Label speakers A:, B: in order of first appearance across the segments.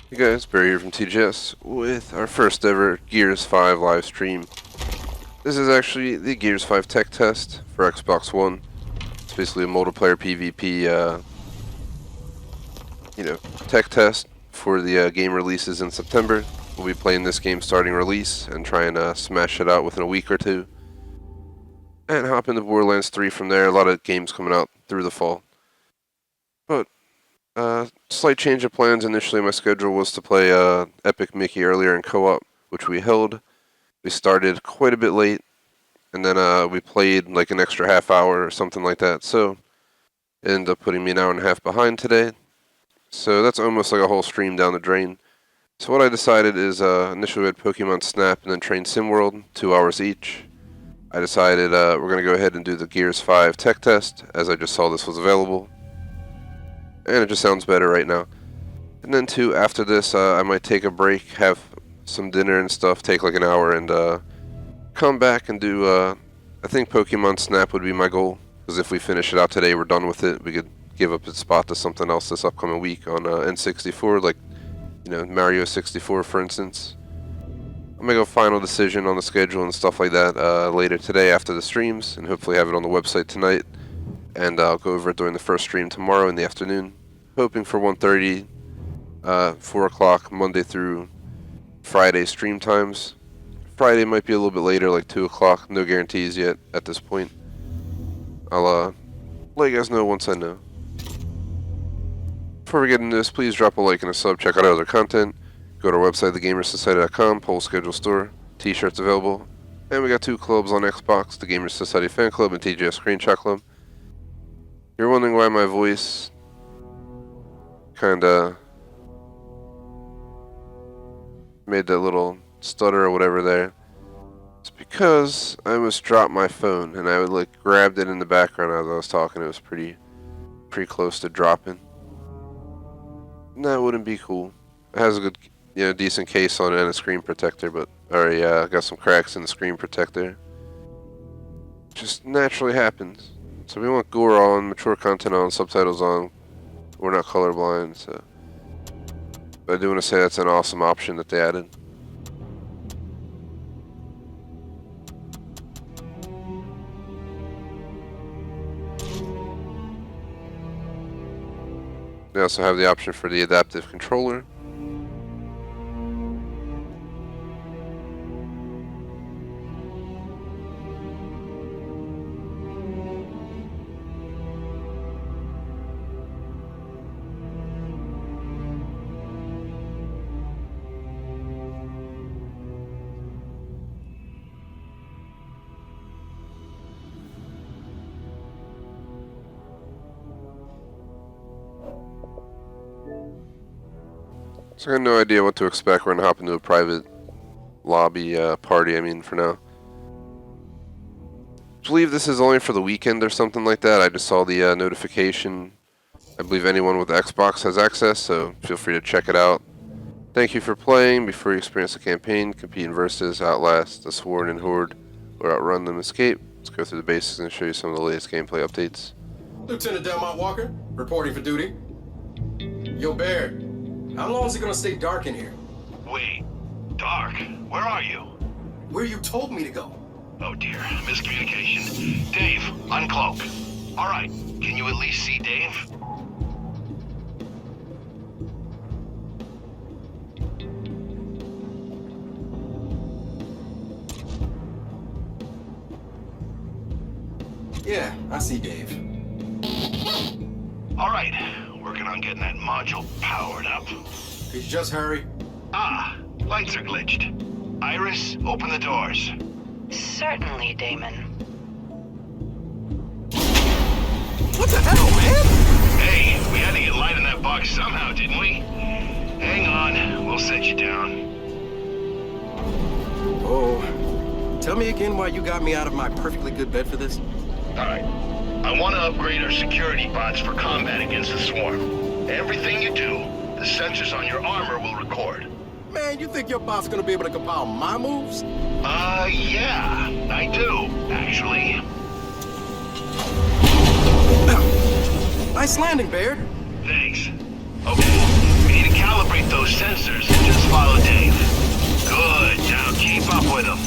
A: Hey guys, Barry here from TGS with our first ever Gears 5 live stream. This is actually the Gears 5 tech test for Xbox One. It's basically a multiplayer PvP, tech test for the game releases in September. We'll be playing this game starting release and trying to smash it out within a week or two. And hop into Borderlands 3 from there. A lot of games coming out through the fall. But slight change of plans. Initially, my schedule was to play Epic Mickey earlier in co-op, which we held. We started quite a bit late, and then we played like an extra half hour or something like that. So it ended up putting me an hour and a half behind today. So that's almost like a whole stream down the drain. So what I decided is initially we had Pokemon Snap and then Train Sim World, 2 hours each. I decided we're going to go ahead and do the Gears 5 tech test, as I just saw this was available. And it just sounds better right now. And then too, after this, I might take a break, have some dinner and stuff, take like an hour, and come back and do, I think Pokemon Snap would be my goal. Because if we finish it out today, we're done with it. We could give up its spot to something else this upcoming week on N64, like, Mario 64, for instance. I'm going to go final decision on the schedule and stuff like that later today after the streams, and hopefully have it on the website tonight. And I'll go over it during the first stream tomorrow in the afternoon. Hoping for 1:30, 4 o'clock, Monday through Friday stream times. Friday might be a little bit later, like 2 o'clock. No guarantees yet at this point. I'll let you guys know once I know. Before we get into this, please drop a like and a sub. Check out our other content. Go to our website, thegamersociety.com, poll schedule store, t-shirts available. And we got 2 clubs on Xbox, the Gamers Society Fan Club and TGS Screenshot Club. You're wondering why my voice kinda made that little stutter or whatever there. It's because I almost dropped my phone and I would grabbed it in the background as I was talking. It was pretty close to dropping. And that wouldn't be cool. It has a good, decent case on it and a screen protector, but already got some cracks in the screen protector. Just naturally happens. So we want gore on, mature content on, subtitles on. We're not colorblind, so. But I do want to say that's an awesome option that they added. They also have the option for the adaptive controller. So I got no idea what to expect. We're gonna hop into a private lobby party, for now. I believe this is only for the weekend or something like that. I just saw the notification. I believe anyone with Xbox has access, so feel free to check it out. Thank you for playing. Before you experience the campaign, compete in Versus, Outlast, The Sworn and Horde, or Outrun them, Escape. Let's go through the basics and show you some of the latest gameplay updates.
B: Lieutenant Delmont Walker, reporting for duty. Yo, Bear, how long is it gonna stay dark in here?
C: Wait, dark? Where are you?
B: Where you told me to go.
C: Oh dear, miscommunication. Dave, uncloak. Alright, can you at least see Dave?
B: Yeah, I see Dave.
C: Alright, working on getting that module powered up.
B: Could you just hurry?
C: Ah, lights are glitched. Iris, open the doors.
D: Certainly, Damon.
B: What the hell, man?
C: Hey, we had to get light in that box somehow, didn't we? Hang on, we'll set you down.
B: Oh, tell me again why you got me out of my perfectly good bed for this?
C: Alright, I want to upgrade our security bots for combat against the swarm. Everything you do, the sensors on your armor will record.
B: Man, you think your bot's gonna be able to compile my moves?
C: Yeah, I do, actually.
B: Nice landing, Baird.
C: Thanks. Okay, we need a calibrate those sensors, just follow Dave. Good, now keep up with him.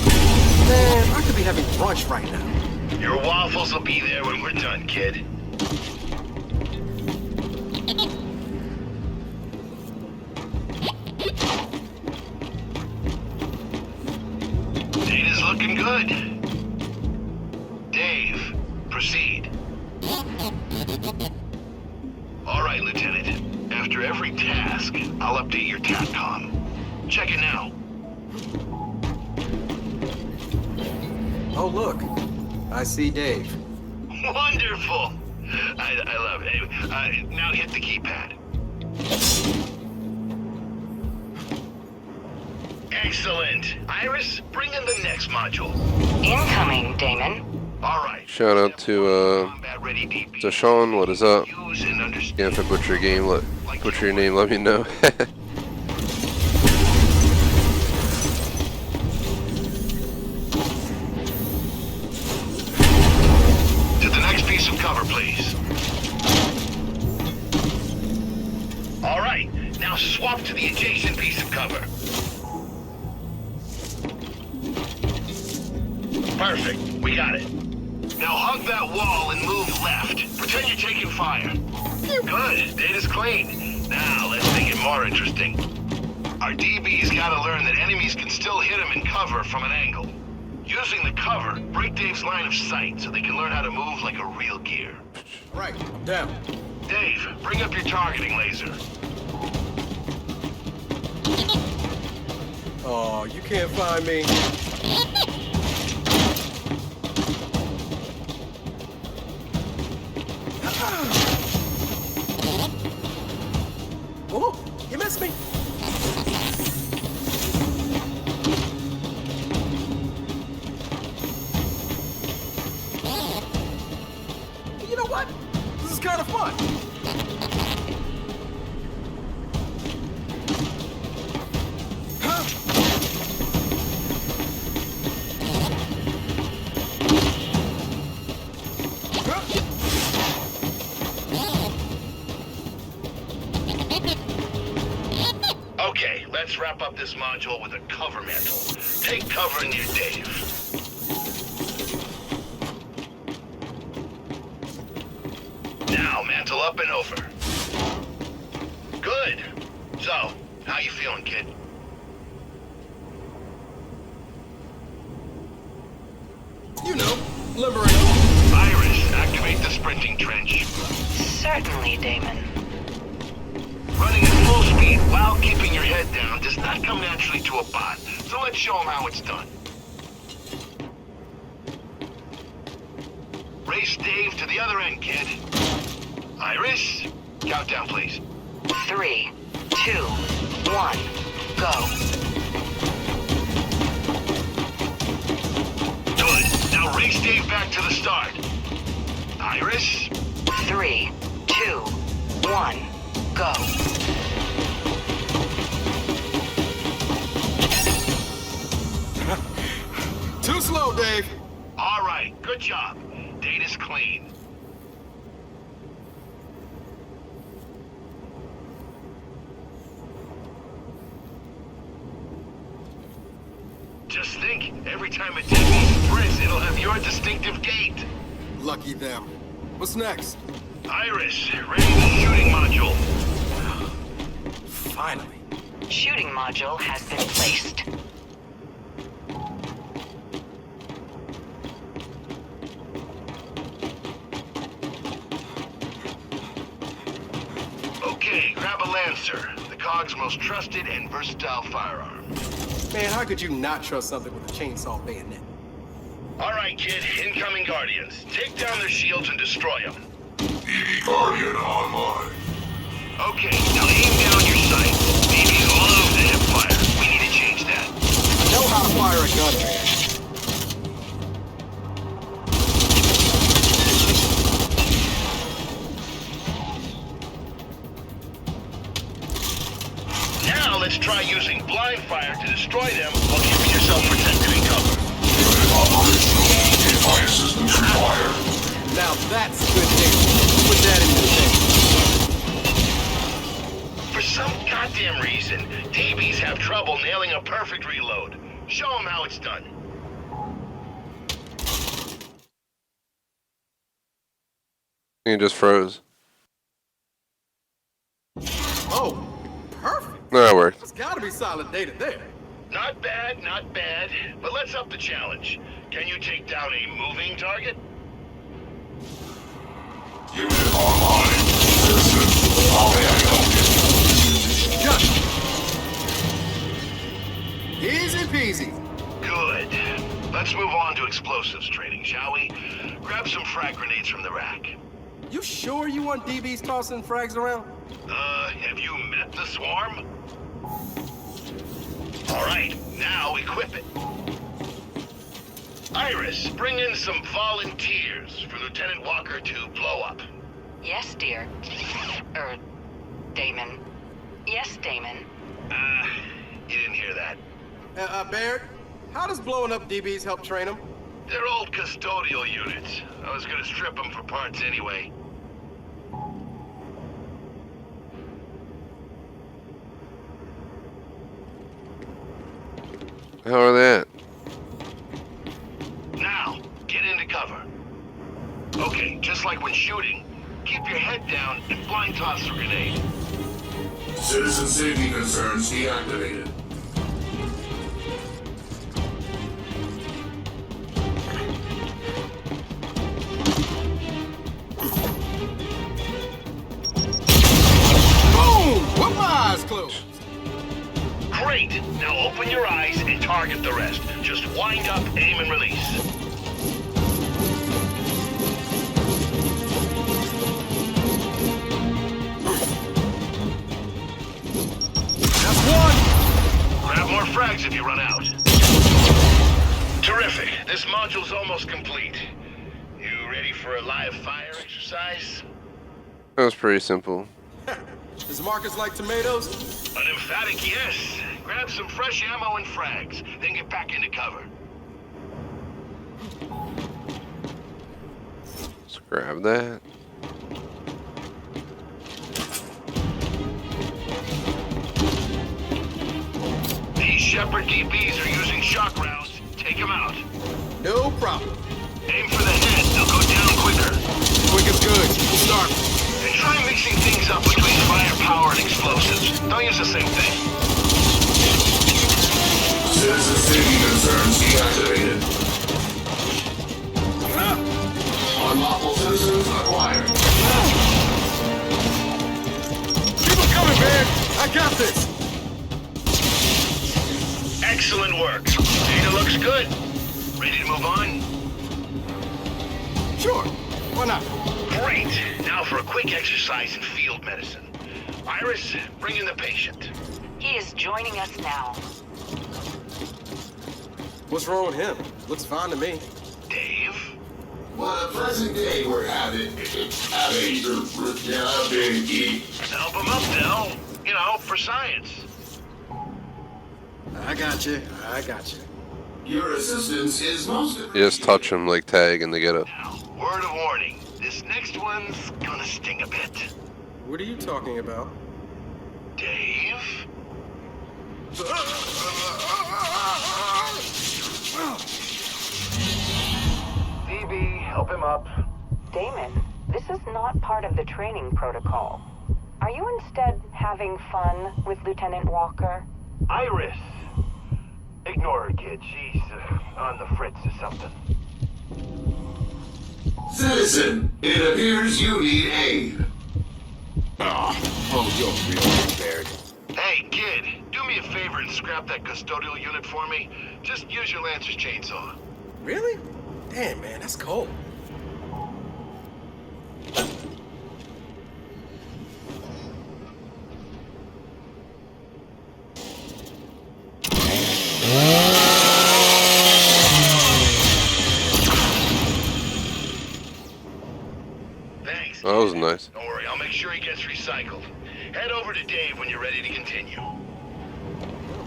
B: Man, I could be having brunch right now.
C: Your waffles will be there when we're done, kid. Data's looking good. Dave, proceed. All right, Lieutenant. After every task, I'll update your TACCOM. Check it now.
B: Oh, look. I see Dave.
C: Wonderful! I love it. Now hit the keypad. Excellent. Iris, bring in the next module.
D: Incoming, Damon.
C: All right.
A: Shout out to Sean. What is up?
C: Use and understand.
A: Again, if I butcher your game, butcher your name, let me know.
C: To the next piece of cover, please. All right. Now swap to the adjacent piece of cover. Perfect. We got it. Now hug that wall and move left. Pretend you're taking fire. Good. Data's clean. Now, let's make it more interesting. Our DB's gotta learn that enemies can still hit him in cover from an angle. Using the cover, break Dave's line of sight so they can learn how to move like a real gear.
B: Right, down.
C: Dave, bring up your targeting laser.
B: Oh, you can't find me. Oh, you missed me. You know what? This is kind of fun.
C: Okay, let's wrap up this module with a cover mantle. Take cover near Dave. Now, mantle up and over. Good. So, how you feeling, kid?
B: You know, limbering up.
C: Iris, activate the sprinting trench.
D: Certainly, Damon.
C: Running at full speed while keeping your head down does not come naturally to a bot, so let's show him how it's done. Race Dave to the other end, kid. Iris, countdown, please.
D: 3, 2, 1, go.
C: Good. Now race Dave back to the start. Iris,
D: 3, 2, 1, go.
B: Too slow, Dave.
C: all right, good job. Data's clean. Just think, every time a TV sprints, it'll have your distinctive gait.
B: Lucky them. What's next?
C: Iris, ready the shooting module.
B: Finally.
D: Shooting module has been placed.
C: Okay, grab a Lancer, the COG's most trusted and versatile firearm.
B: Man, how could you not trust something with a chainsaw bayonet?
C: All right, kid, incoming Guardians. Take down their shields and destroy them.
E: Guardian online.
C: Okay, now aim down your sights. Babies love to hip fire. We need to change that.
B: I know how to fire a gun, man.
C: Now let's try using blind fire to destroy them while keeping yourself protected and covered.
E: Operational fire systems required.
B: Now that's good news. Put that in the thing.
C: For some goddamn reason, DBs have trouble nailing a perfect reload. Show them how it's done.
A: He just froze.
B: Oh, perfect.
A: That worked.
B: That's gotta be solid data there.
C: Not bad, not bad. But let's up the challenge. Can you take down a moving target?
E: Unit online. Citizen, how may I help you?
B: Got it. Easy peasy.
C: Good. Let's move on to explosives training, shall we? Grab some frag grenades from the rack.
B: You sure you want DBs tossing frags around?
C: Have you met the swarm? All right, now equip it. Iris, bring in some volunteers for Lieutenant Walker to blow up.
D: Yes, dear. Damon. Yes, Damon.
C: You didn't hear that.
B: Baird, how does blowing up DBs help train them?
C: They're old custodial units. I was gonna strip them for parts anyway.
A: How are they at?
C: Now, get into cover. Okay, just like when shooting, keep your head down and blind toss the grenade.
E: Citizen safety concerns deactivated.
B: Boom! With my eyes closed.
C: Great! Now open your eyes and target the rest. Just wind up, aim, and release.
B: That's one.
C: Grab more frags if you run out. Terrific. This module's almost complete. You ready for a live fire exercise?
A: That was pretty simple.
B: Does Marcus like tomatoes?
C: An emphatic yes. Grab some fresh ammo and frags, then get back into cover.
A: Let's grab that.
C: These Shepherd DBs are using shock rounds. Take them out.
B: No problem.
C: Aim for the head. They'll go down quicker.
B: Quick is good. We'll start.
C: And try mixing things up between firepower and explosives. Don't use the same thing.
E: Citizen safety concerns deactivated. Unlawful citizens acquired.
B: Keep them coming, man. I got this.
C: Excellent work. Data looks good. Ready to move on?
B: Sure. Why not?
C: Great. Now for a quick exercise in field medicine. Iris, bring in the patient.
D: He is joining us now.
B: What's wrong with him? Looks fine to me.
C: Dave?
E: What a present day we're having.
C: Help him up, Del. You know, for science.
B: I got you. I got you.
E: Your assistance is most
A: You just touch them like tag and they get up.
C: Now, word of warning. This next one's gonna sting a bit.
B: What are you talking about?
C: Dave? DB, help him up.
D: Damon, this is not part of the training protocol. Are you instead having fun with Lieutenant Walker?
C: Iris! Ignore her, kid. She's on the fritz or something.
E: Citizen, it appears you need aid.
B: Oh, you're real Baird.
C: Hey, kid, do me a favor and scrap that custodial unit for me. Just use your Lancer's chainsaw.
B: Really? Damn, man, that's cold.
C: Thanks.
A: That was nice.
C: Don't worry, I'll make sure he gets recycled. Head over to Dave when you're ready to continue.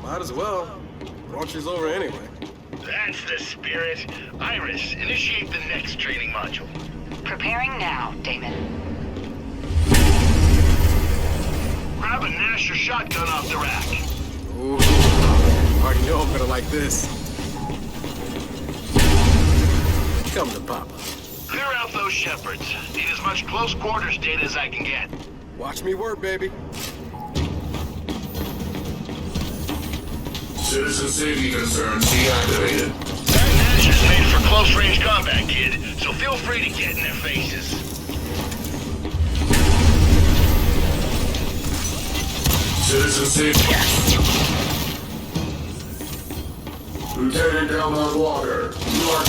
B: Might as well. Launches over anyway.
C: That's the spirit. Iris, initiate the next training module.
D: Preparing now, Damon.
C: Grab a Nasher shotgun off the rack.
B: Ooh, already know I'm gonna like this. Come to Papa.
C: Clear out those shepherds. Need as much close quarters data as I can get.
B: Watch me work, baby.
E: Citizen safety concerns deactivated.
C: That Nasher's made for close-range combat, kid, so feel free to get in their faces.
E: Citizen safety. Lieutenant Delmont Walker, you are...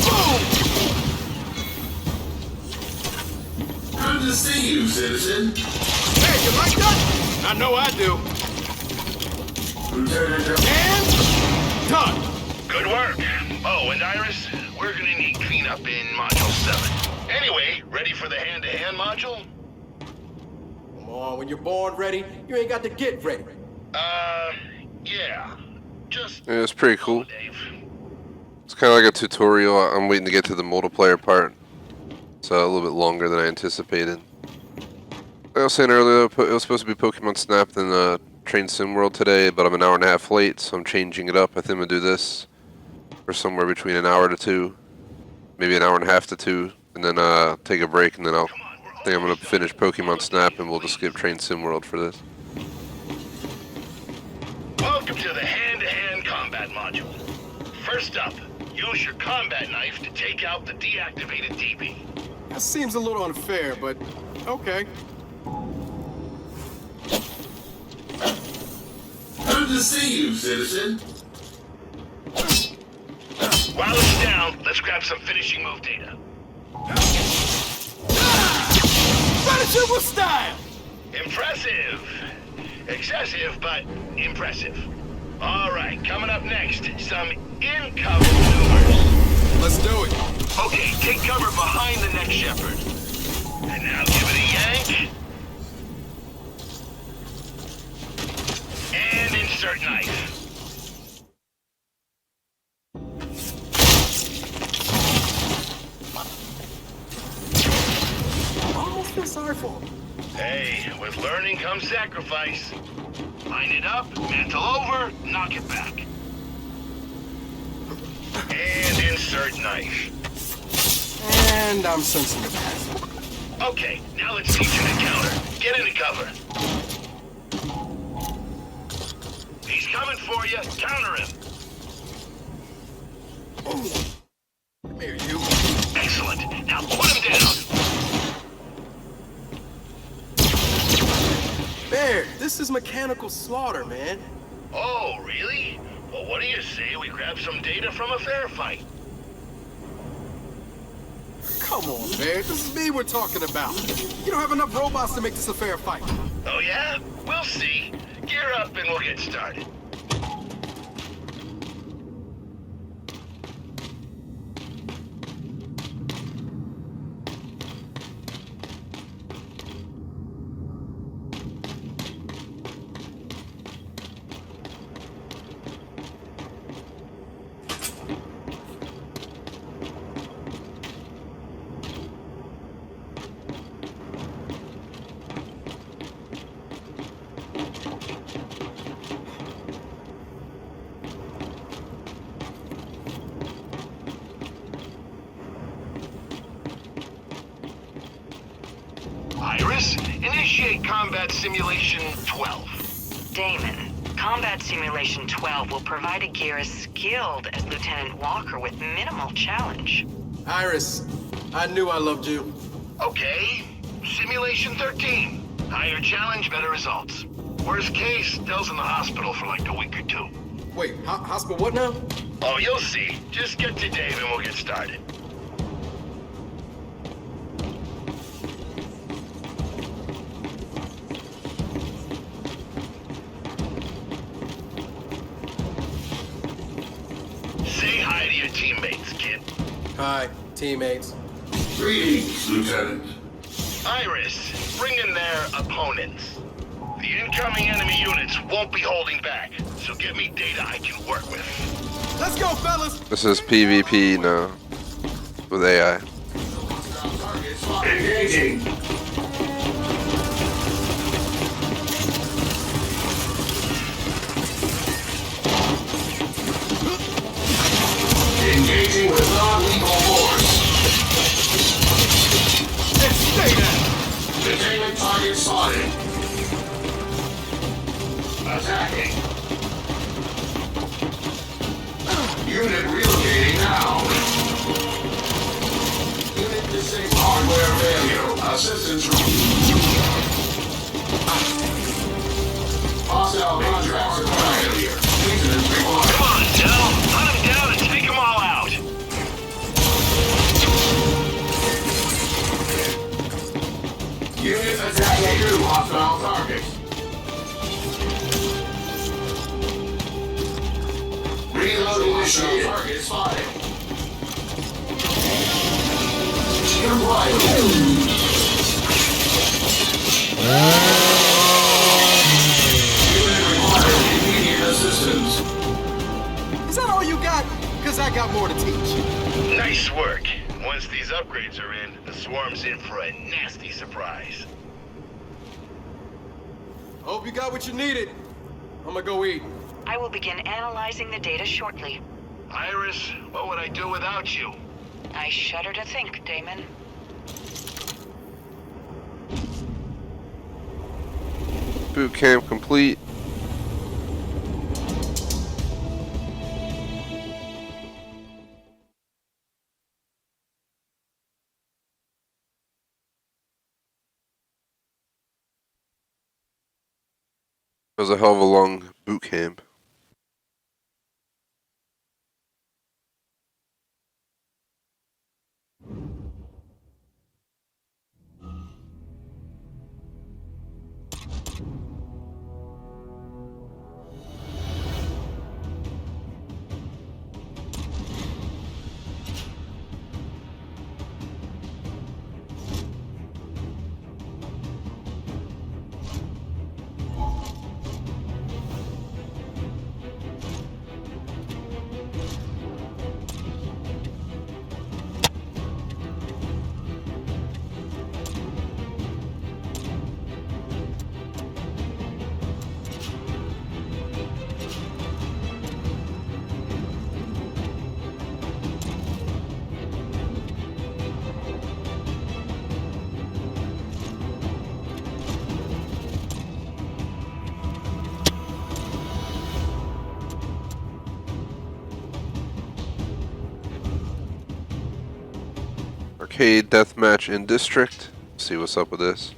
E: Good to see you, citizen.
B: Hey, you like that? I know I do.
E: Lieutenant Delmont...
B: And done.
C: Good work. Oh, and Iris, we're gonna need cleanup in Module 7. Anyway, ready for the hand-to-hand module?
B: Come on, when you're born ready, you ain't got to get ready.
C: Yeah. Just...
A: Yeah, it's pretty cool.
C: Dave.
A: It's kind of like a tutorial. I'm waiting to get to the multiplayer part. It's a little bit longer than I anticipated. Like I was saying earlier, it was supposed to be Pokemon Snap in Train Sim World today, but I'm an hour and a half late, so I'm changing it up. I think I'm going to do this for somewhere between an hour to 2, maybe an hour and a half to 2, and then take a break, and then I think I'm going to finish Pokemon Snap, and we'll just skip Train Sim World for this.
C: Welcome to the hand-to-hand combat module. First up, use your combat knife to take out the deactivated DB.
B: That seems a little unfair, but okay.
E: Good to see you, citizen.
C: While it's down, let's grab some finishing move data.
B: Finish it with style!
C: Impressive. Excessive, but impressive. All right, coming up next, some in-cover maneuvers.
B: Let's do it.
C: Okay, take cover behind the next shepherd. And now give it a yank. And insert knife.
B: I almost feel sorry for him.
C: Hey, with learning comes sacrifice. Line it up, mantle over, knock it back. And insert knife.
B: And I'm sensing the pass.
C: Okay, now let's teach him to counter. Get into cover. He's coming for you. Counter him.
B: Come here, you.
C: Excellent. Now put him down.
B: Bear, this is mechanical slaughter, man.
C: Oh, really? Well, what do you say we grab some data from a fair fight?
B: Come on, Bear. This is me we're talking about. You don't have enough robots to make this a fair fight.
C: Oh, yeah? We'll see. Gear up and we'll get started. Iris, initiate Combat Simulation 12.
D: Damon, Combat Simulation 12 will provide a gear as skilled as Lieutenant Walker with minimal challenge.
B: Iris, I knew I loved you.
C: Okay, Simulation 13. Higher challenge, better results. Worst case, Dell's in the hospital for like a week or 2.
B: Wait, hospital what now?
C: Oh, you'll see. Just get to Dave and we'll get started. Say hi to your teammates, kid.
B: Hi, teammates.
E: Greetings, Lieutenant.
C: Iris, bring in their opponents. The incoming enemy units won't be holding back, so give me data I can work with.
B: Let's go, fellas!
A: This is PvP now with AI.
E: Engaging. target spotted. Attacking. Unit relocating now. Unit disabled. Hardware failure. Assistance hostile contracts required here. Maintenance required.
C: Come on, Dell. Hunt them down and take them all out.
E: Unit attacking new hostile targets. Reload initiated. Target spotted. Unit requires immediate assistance.
B: Is that all you got? Because I got more to teach.
C: Nice work. Once these upgrades are in, the swarm's in for a nasty surprise.
B: Hope you got what you needed. I'm gonna go eat.
D: I will begin analyzing the data shortly.
C: Iris, what would I do without you?
D: I shudder to think, Damon.
A: Boot camp complete. It was a hell of a long boot camp. Arcade deathmatch in District. See what's up with this.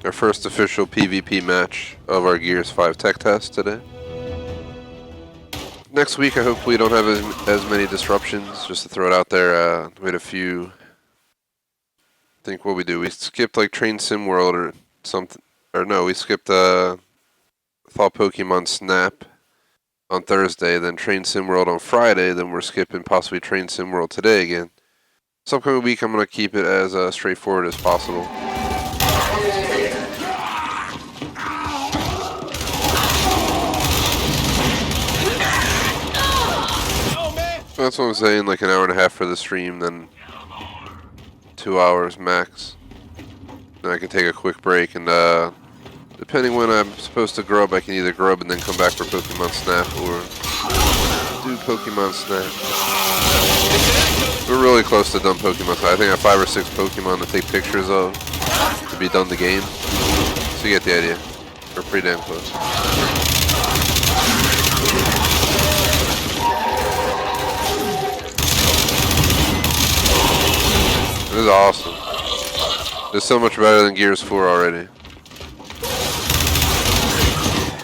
A: Our first official PvP match of our Gears 5 tech test today. Next week I hope we don't have as many disruptions, just to throw it out there. We had a few, I think what we do, we skipped like Train Sim World or something, or no, we skipped Thought Pokemon Snap on Thursday, then Train Sim World on Friday, then we're skipping possibly Train Sim World today again. This upcoming week I'm going to keep it as straightforward as possible. That's what I'm saying, like an hour and a half for the stream, then 2 hours max. Then I can take a quick break, and depending when I'm supposed to grub, I can either grub and then come back for Pokemon Snap, or do Pokemon Snap. We're really close to done Pokemon Snap. I think I have 5 or 6 Pokemon to take pictures of to be done the game. So you get the idea. We're pretty damn close. This is awesome. It's so much better than Gears 4 already.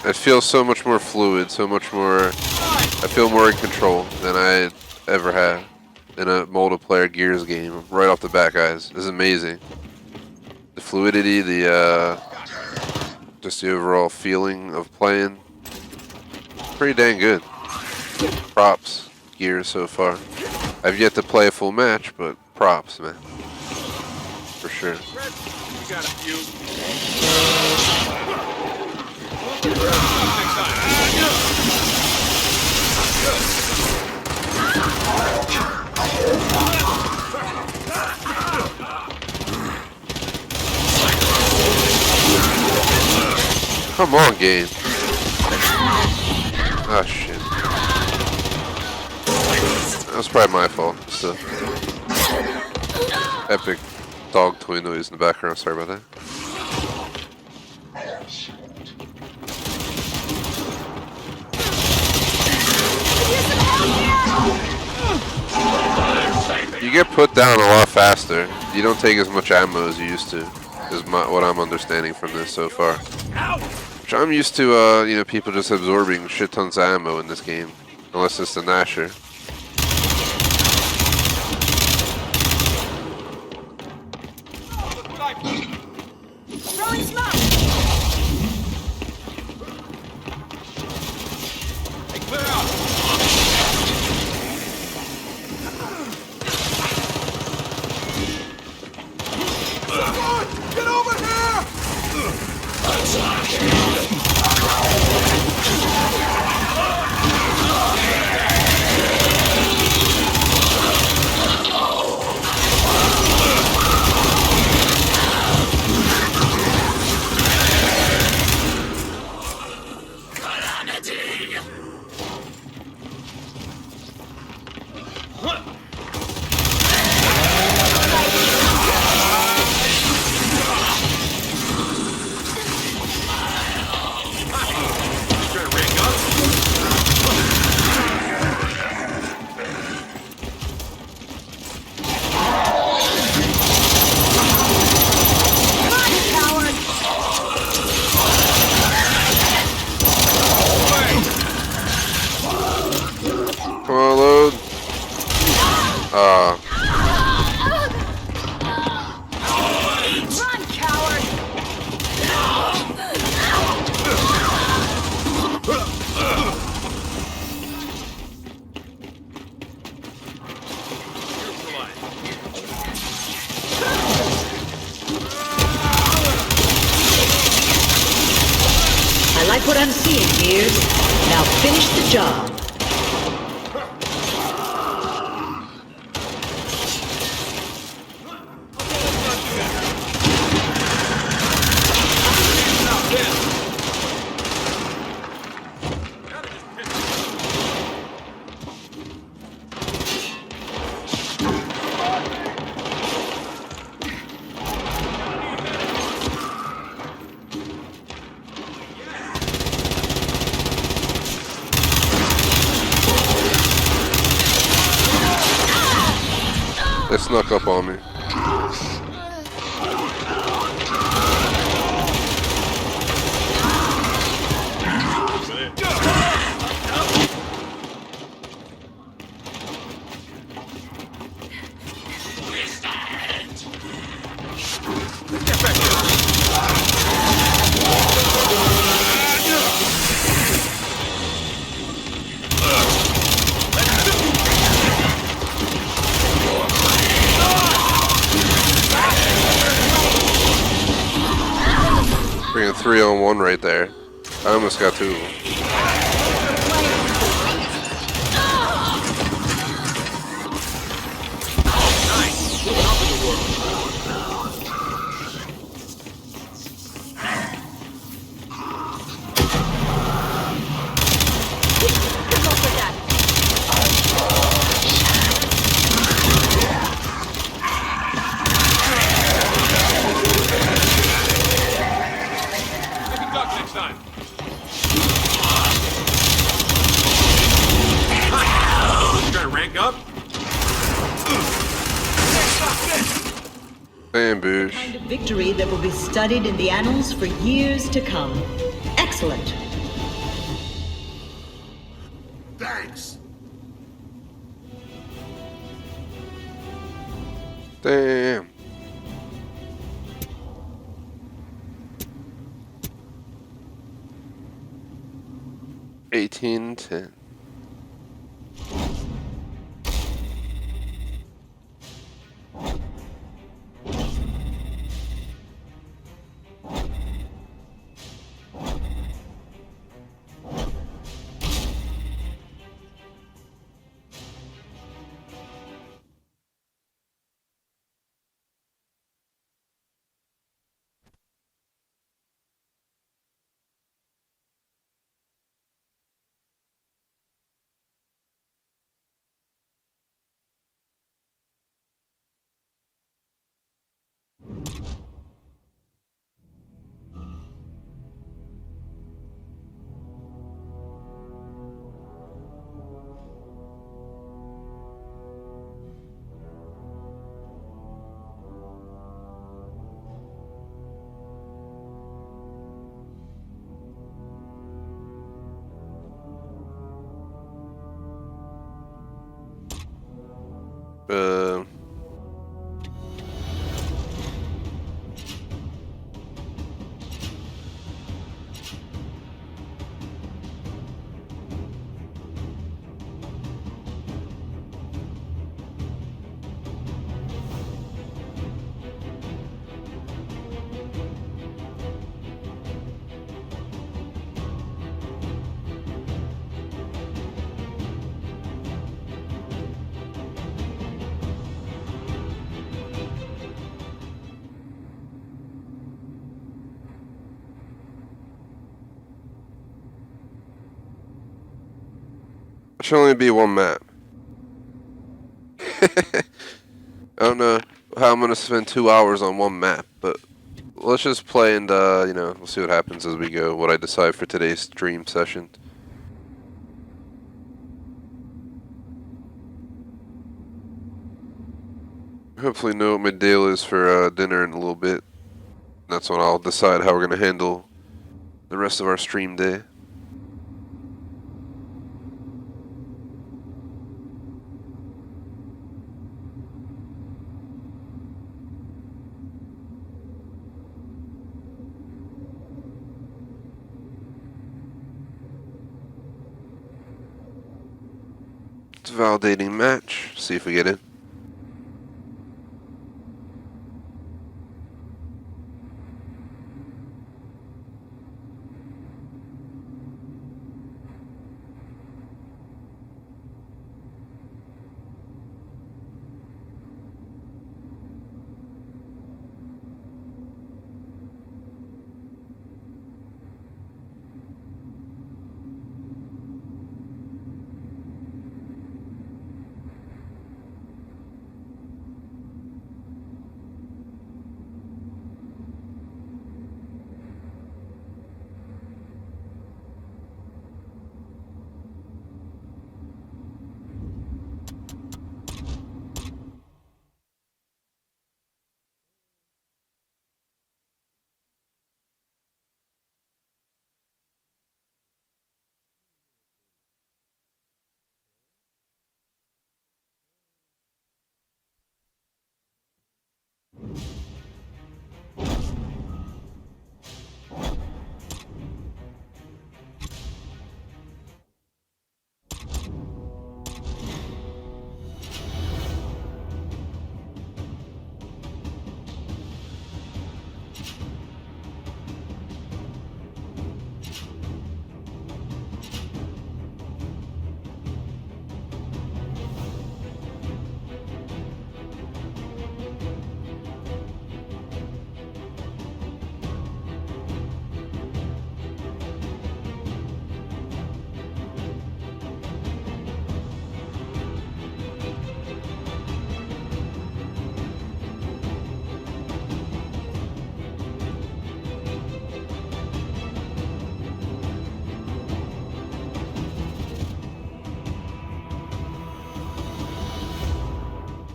A: It feels so much more fluid, so much more... I feel more in control than I ever have in a multiplayer Gears game. Right off the bat, guys. This is amazing. The fluidity, just the overall feeling of playing. Pretty dang good. Props, Gears so far. I've yet to play a full match, but props, man. For sure.
B: You got a few.
A: Come on, game. Ah, shit. That was probably my fault. Still. Epic dog toy noise in the background. Sorry about that. You get put down a lot faster. You don't take as much ammo as you used to, is what I'm understanding from this so far. Which I'm used to, you know, people just absorbing shit tons of ammo in this game, unless it's the Nasher.
F: Throwing smoke!
B: Hey, clear out! Someone! Get over here! Trying to rank up?
A: Come on, load.
F: Run, coward!
G: I like what I'm seeing, Gears. Now finish the job.
A: They snuck up on me. Bringing 3-on-1 right there. I almost got 2 of them.
F: Good luck with that.
B: Maybe duck next time. Trying to rank up?
A: Ambush.
G: Kind of victory that will be studied in the annals for years to come. Excellent.
E: Thanks.
A: Damn. $18.10. should only be one map. I don't know how I'm gonna spend 2 hours on one map, but let's just play and we'll see what happens as we go. What I decide for today's stream session. Hopefully know what my deal is for dinner in a little bit. That's when I'll decide how we're gonna handle the rest of our stream day. It's a validating match. See if we get in.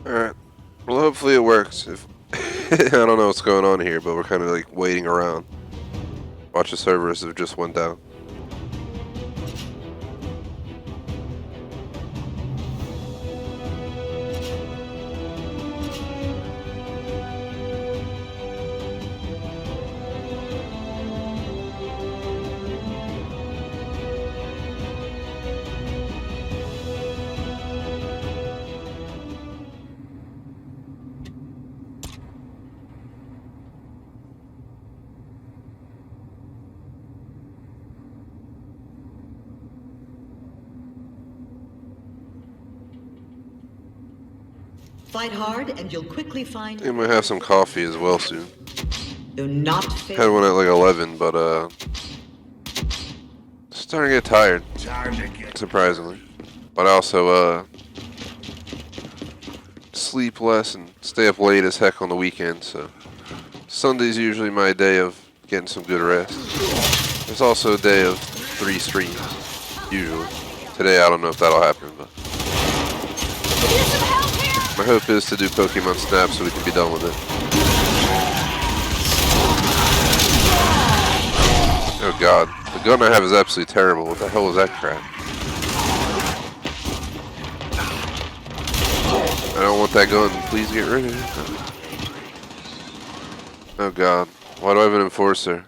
A: Alright. Well, hopefully it works. If I don't know what's going on here, but we're kind of like waiting around. Watch the servers have just went down.
G: Fight hard and you'll quickly find...
A: I might have some coffee as well soon.
G: Do not fail.
A: Had one at like 11, but starting to get tired, surprisingly. But I also sleep less and stay up late as heck on the weekend, so Sunday's usually my day of getting some good rest. There's also a day of 3 streams, usually. Today I don't know if that'll happen, but my hope is to do Pokemon Snap so we can be done with it. Oh god, the gun I have is absolutely terrible. What the hell was that crap? I don't want that gun. Please get rid of it. Oh god, why do I have an enforcer?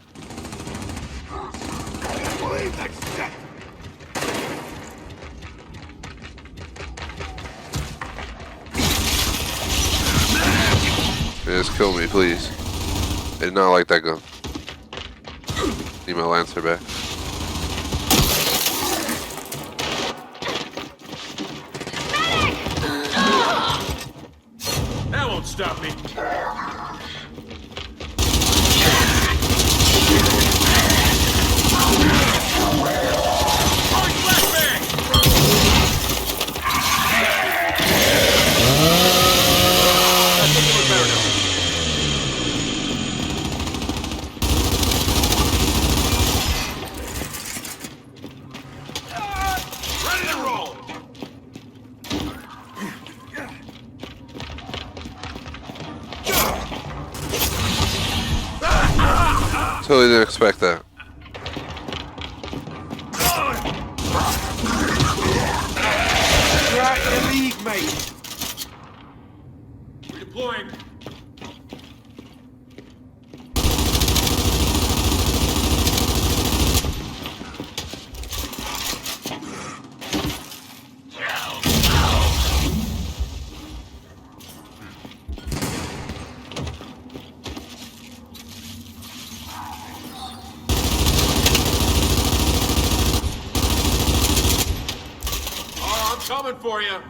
A: Just kill me, please. I did not like that gun. Need my Lancer back.
H: That won't stop me.
A: Totally didn't expect that.
H: You're out of your league, mate. Redeploying. Coming for you.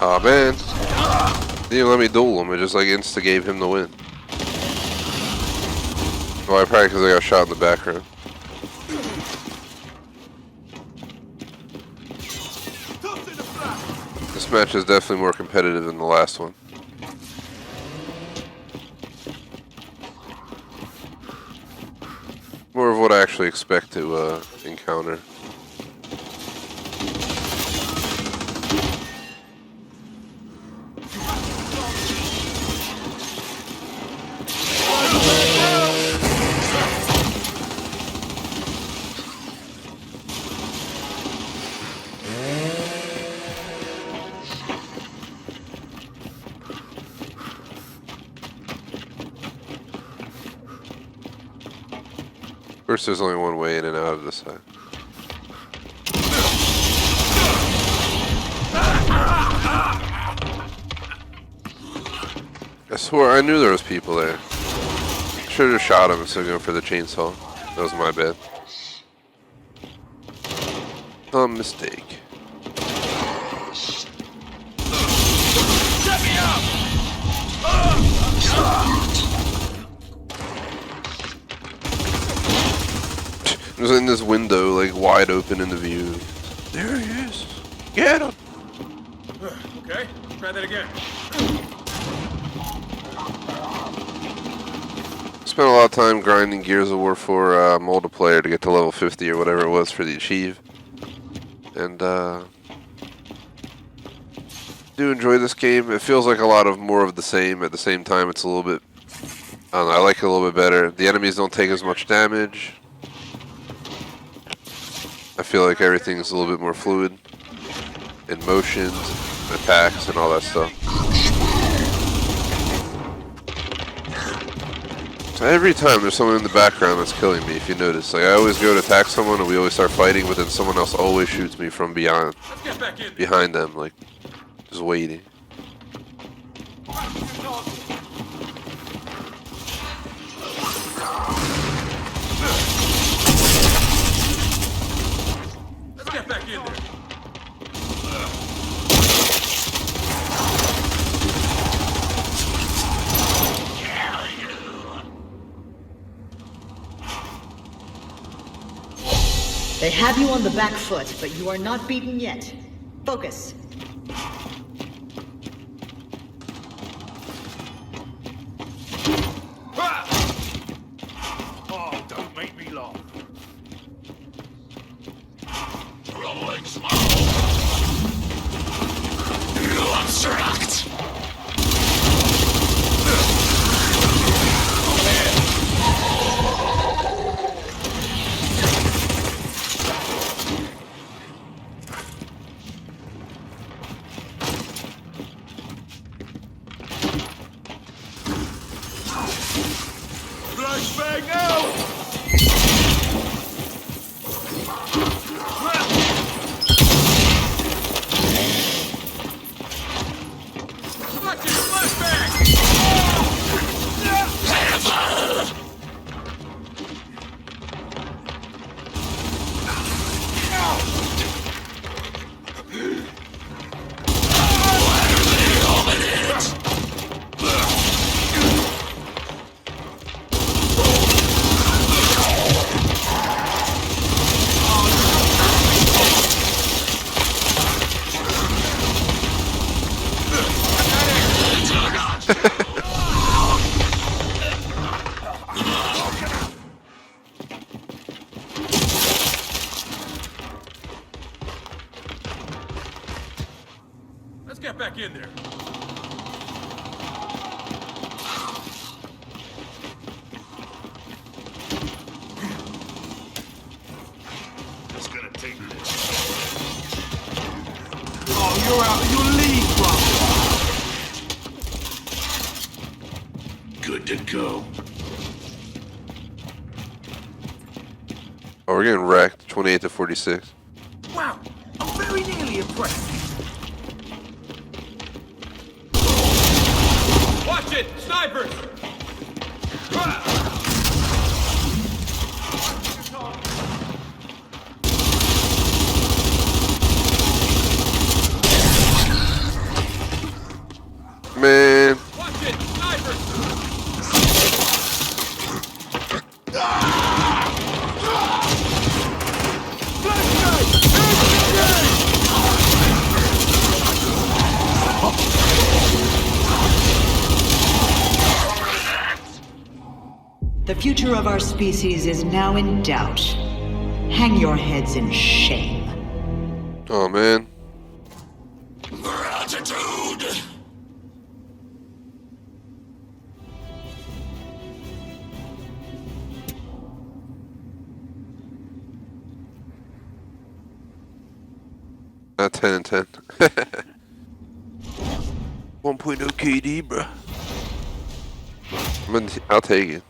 A: Aw, man. Didn't even let me duel him. It just like insta-gave him the win. Well, probably because I got shot in the background. This match is definitely more competitive than the last one. More of what I actually expect to encounter. Of course, there's only one way in and out of this side. I swore I knew there was people there. Should have shot him instead of going for the chainsaw. That was my bad. Dumb mistake.
H: Set me up.
A: It was in this window, like wide open in the view. There he is. Get him.
H: Okay, try that again.
A: Spent a lot of time grinding Gears of War 4 multiplayer to get to level 50 or whatever it was for the achieve. And do enjoy this game. It feels like a lot of more of the same. At the same time, it's a little bit, I don't know, I like it a little bit better. The enemies don't take as much damage. I feel like everything's a little bit more fluid in motions, attacks, and all that stuff. So every time there's someone in the background that's killing me, if you notice. Like I always go to attack someone and we always start fighting, but then someone else always shoots me from behind them, like just waiting.
H: Let's get back in there.
G: They have you on the back foot, but you are not beaten yet. Focus.
H: Oh, don't make me laugh.
E: Rolling smoke. You obstruct.
H: Flashbang now! back in there.
C: It's gonna take this.
H: Oh, you're out of your league, brother.
C: Good to go.
A: Oh, we're getting wrecked. 28 to 46.
H: Wow, I'm very nearly impressed. Watch it! Snipers!
A: Man.
H: Watch it! Snipers!
G: The future of our species is now in doubt. Hang your heads in shame.
A: Oh, man.
E: Gratitude.
A: Not 10 and 10. 1.0 KD, bro. I'll take it.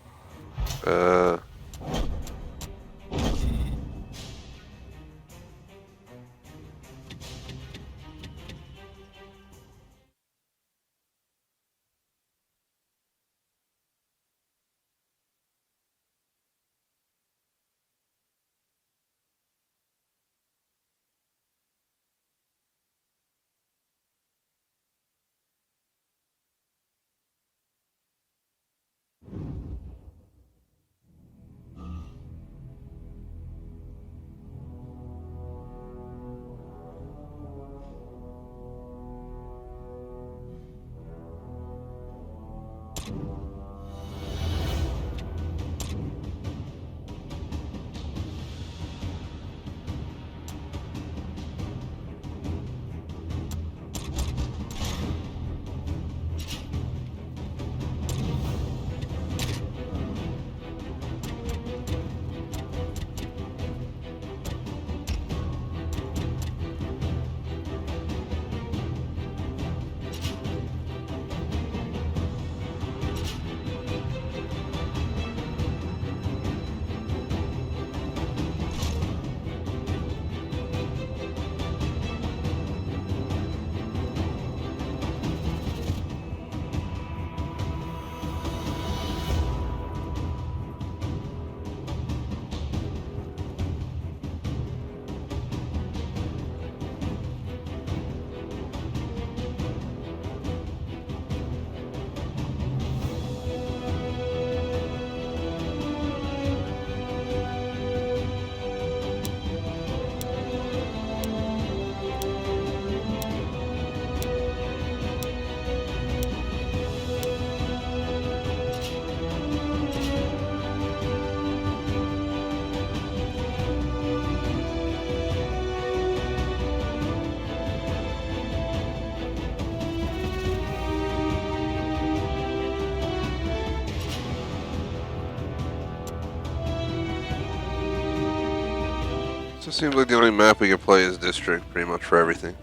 A: So it seems like the only map we can play is District, pretty much for everything.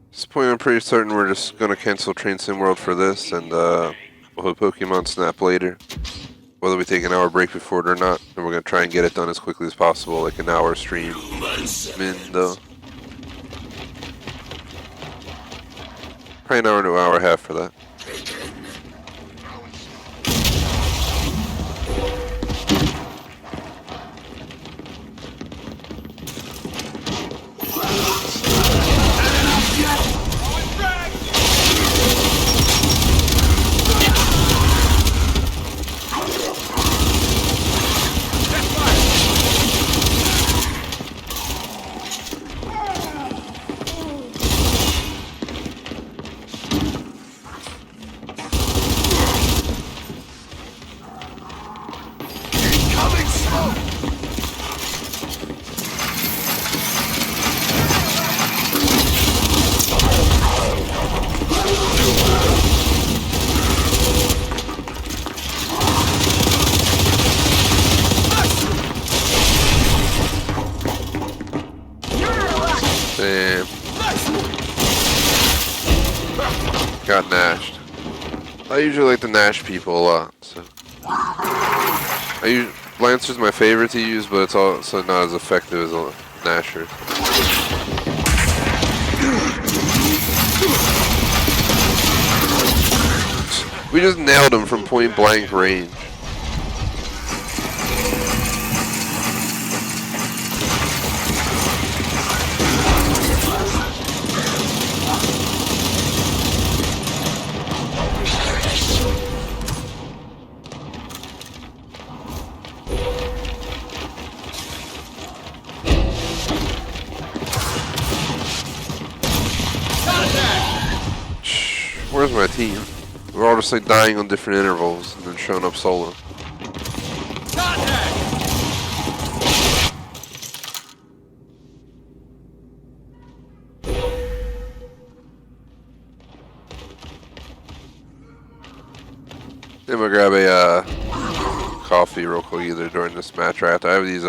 A: At this point, I'm pretty certain we're just gonna cancel Train Sim World for this, and we'll have Pokemon Snap later. Whether we take an hour break before it or not, and we're gonna try and get it done as quickly as possible, like an hour stream. Min though. Probably an hour to an hour and a half for that. got nashed. I usually like to nash people a lot, so Lancer's my favorite to use, but it's also not as effective as a nasher. We just nailed him from point blank range. Where's my team? We're all just like dying on different intervals and then showing up solo. I'm gonna grab a coffee real quick either during this match or after. I have these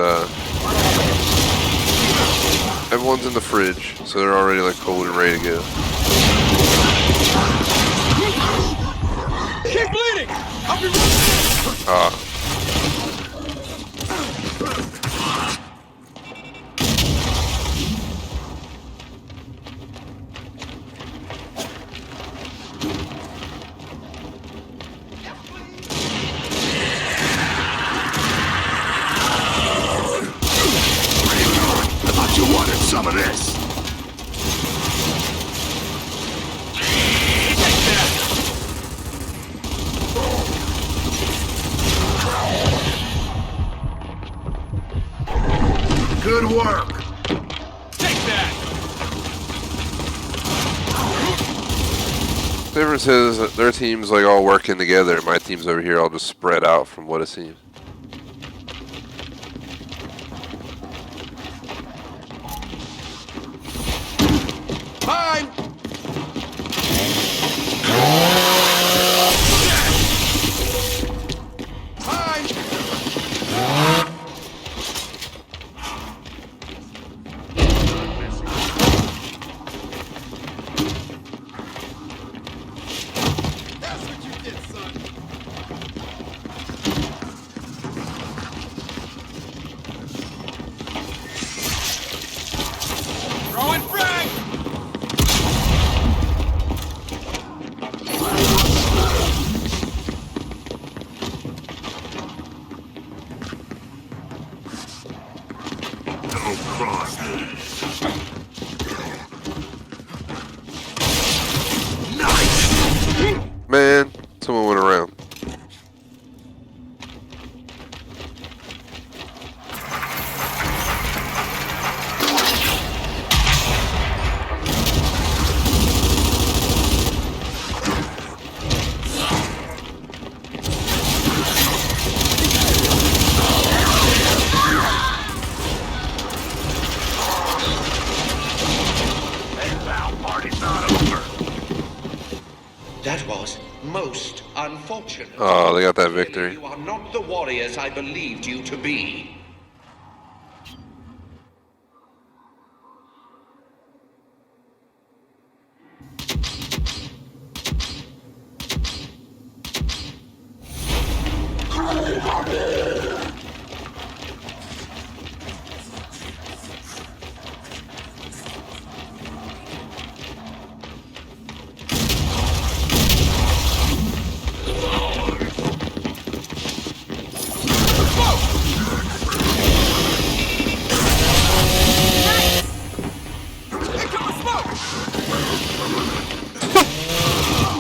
A: everyone's in the fridge, so they're already like cold and ready to go.
H: Keep bleeding! I'll be
E: I thought you wanted some of this. Good work.
H: Take that!
A: The difference is that their team's like all working together. My team's over here all just spread out from what it seems.
H: Mine! Mine! That's what you did, son! Throwing frag!
E: Don't cross me. Nice.
A: Man, someone went around.
E: Party's not over.
I: That was most unfortunate.
A: Oh, they got that victory.
I: You are not the warriors I believed you to be.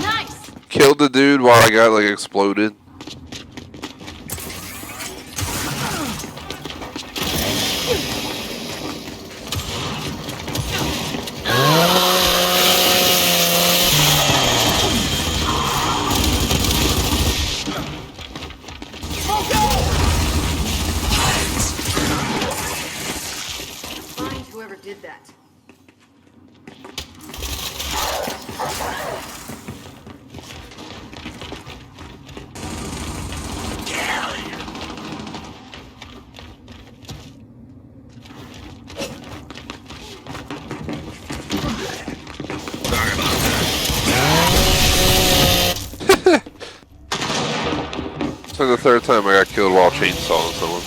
F: Nice!
A: Killed the dude while I got like exploded.
F: Find whoever did that.
E: Sorry about that.
A: second or third time I got killed while chainsawing someone.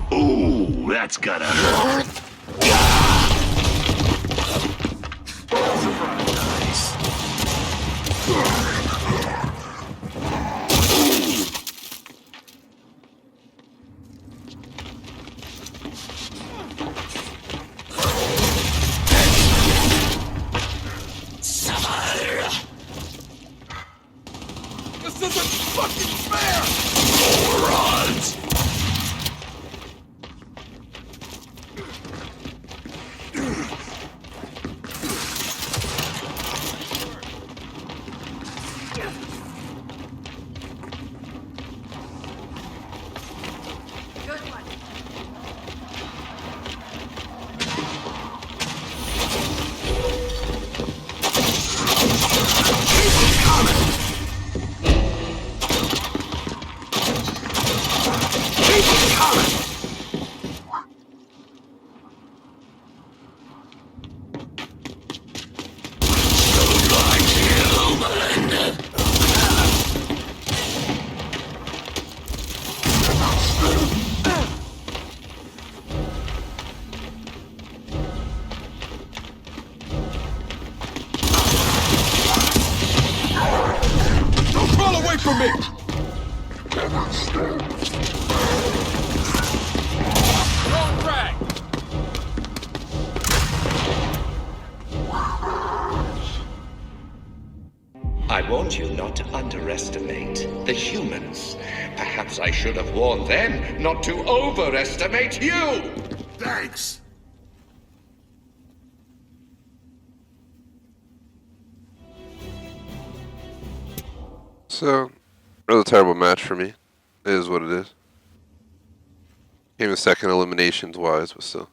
C: Ooh, that's gotta hurt.
H: This isn't fucking fair!
C: Morons!
F: Good one.
H: Don't crawl away from me! Wrong track!
I: I warned you not to underestimate the humans. Perhaps I should have warned them not to overestimate you!
E: Thanks.
A: So, really terrible match for me. It is what it is. Came in second eliminations wise, but still.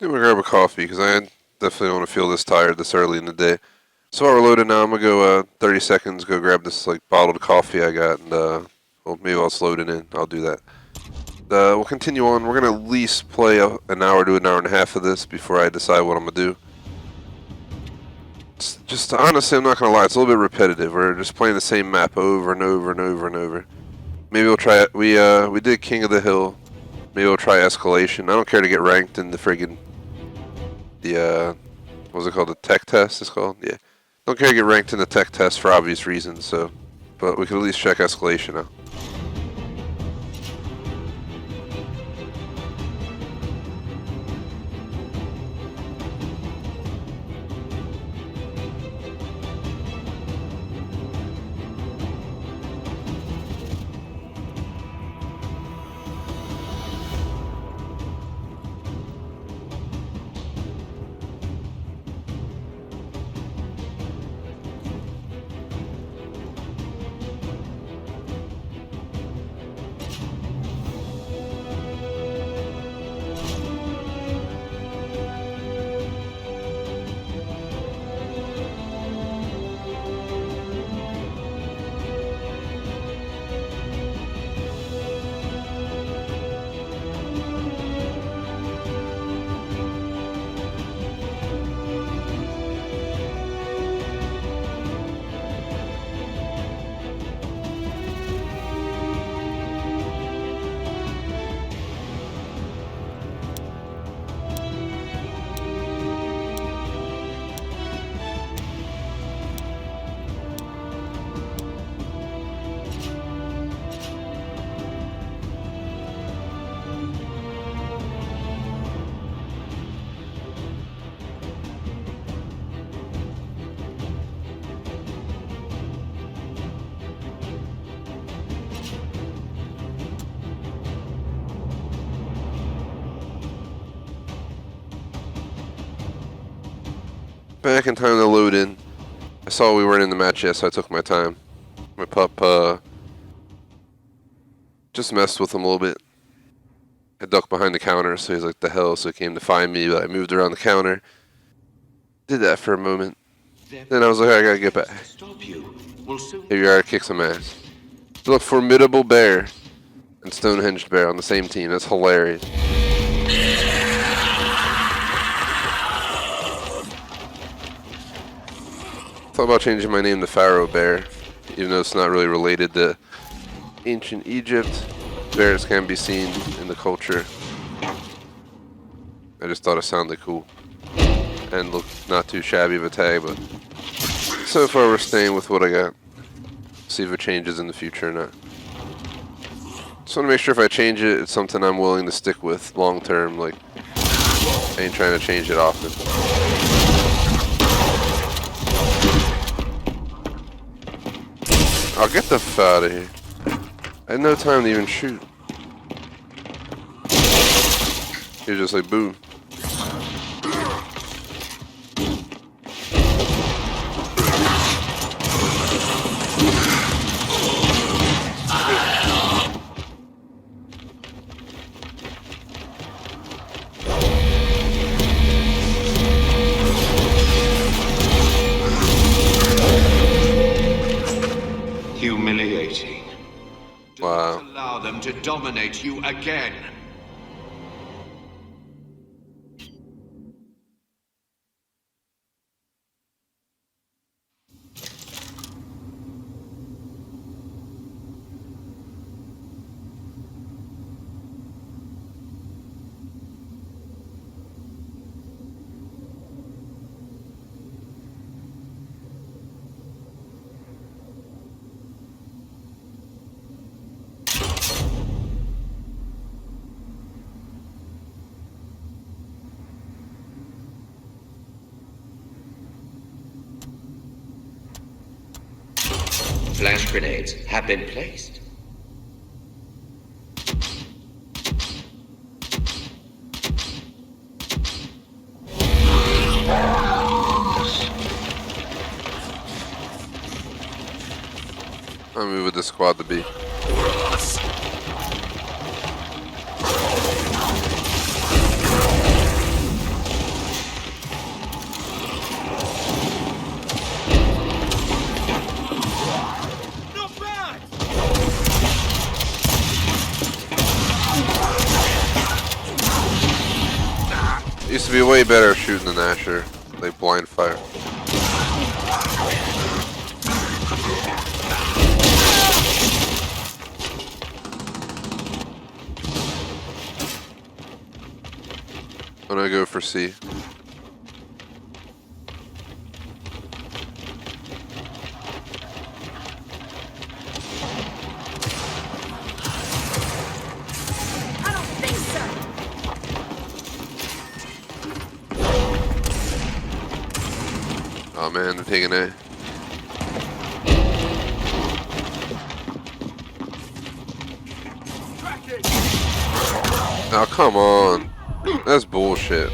A: I'm gonna grab a coffee because I definitely don't want to feel this tired this early in the day. So while we're loaded now, I'm gonna go 30 seconds, go grab this like bottled coffee I got, and well, maybe while it's loading in, I'll do that. We'll continue on. We're gonna at least play an hour to an hour and a half of this before I decide what I'm gonna do. It's just honestly, I'm not gonna lie, it's a little bit repetitive. We're just playing the same map over and over and over and over. Maybe we'll try it. We did King of the Hill. Maybe we'll try Escalation. I don't care to get ranked in the friggin' what was it called? The tech test it's called? Yeah. Don't care to get ranked in the tech test for obvious reasons, so but we could at least check Escalation out. back in time to load in. I saw we weren't in the match yet, so I took my time. My pup just messed with him a little bit. I ducked behind the counter, so he's like, the hell? So he came to find me, but I moved around the counter. Did that for a moment. Then I was like, I gotta get back. Here you are, kick some ass. Look, Formidable Bear and Stonehengd Bear on the same team. That's hilarious. Thought about changing my name to Pharaoh Bear, even though it's not really related to ancient Egypt. Bears can be seen in the culture. I just thought it sounded cool and looked not too shabby of a tag, but so far we're staying with what I got. See if it changes in the future or not. Just want to make sure if I change it, it's something I'm willing to stick with long term. Like, I ain't trying to change it often. I'll get the f out of here. I had no time to even shoot. He was just like, boom.
I: Humiliating. Do
A: Wow.
I: not allow them to dominate you again. Flash grenades have been placed.
A: I'll move with the squad to B. Used to be way better at shooting than Asher, like blind fire. I'm gonna go for C.
F: I don't think so.
A: Oh man, they're taking A. Oh, come on. That's bullshit.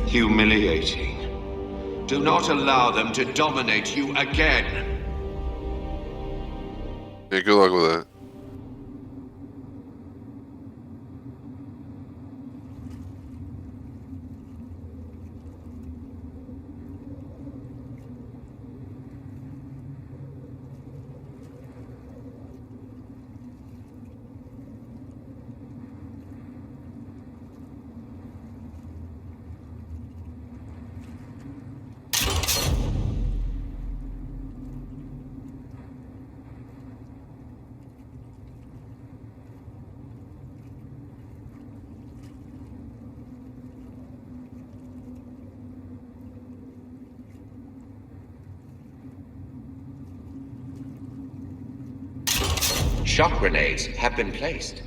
I: Humiliating. Do not allow them to dominate you again.
A: Yeah, good luck with that.
I: Shock grenades have been placed.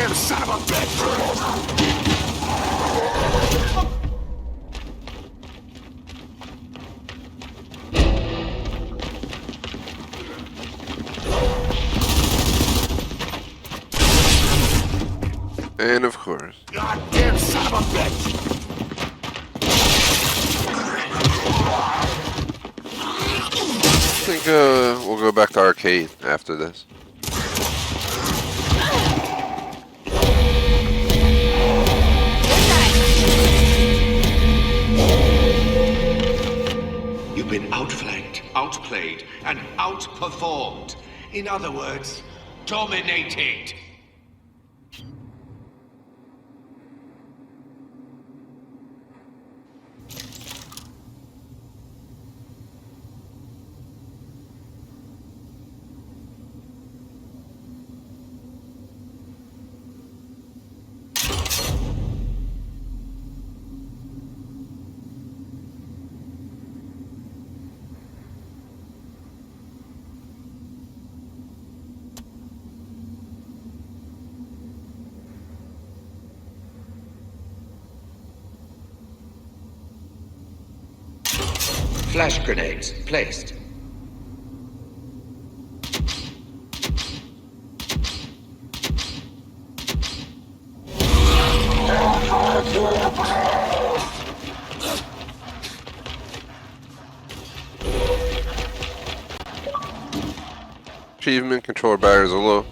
E: Goddamn son of a bitch!
A: And of course.
E: Goddamn son of a bitch!
A: I think we'll go back to arcade after this.
I: You've been outflanked, outplayed, and outperformed. In other words, dominated. Flash grenades placed.
A: Achievement controller barriers are low.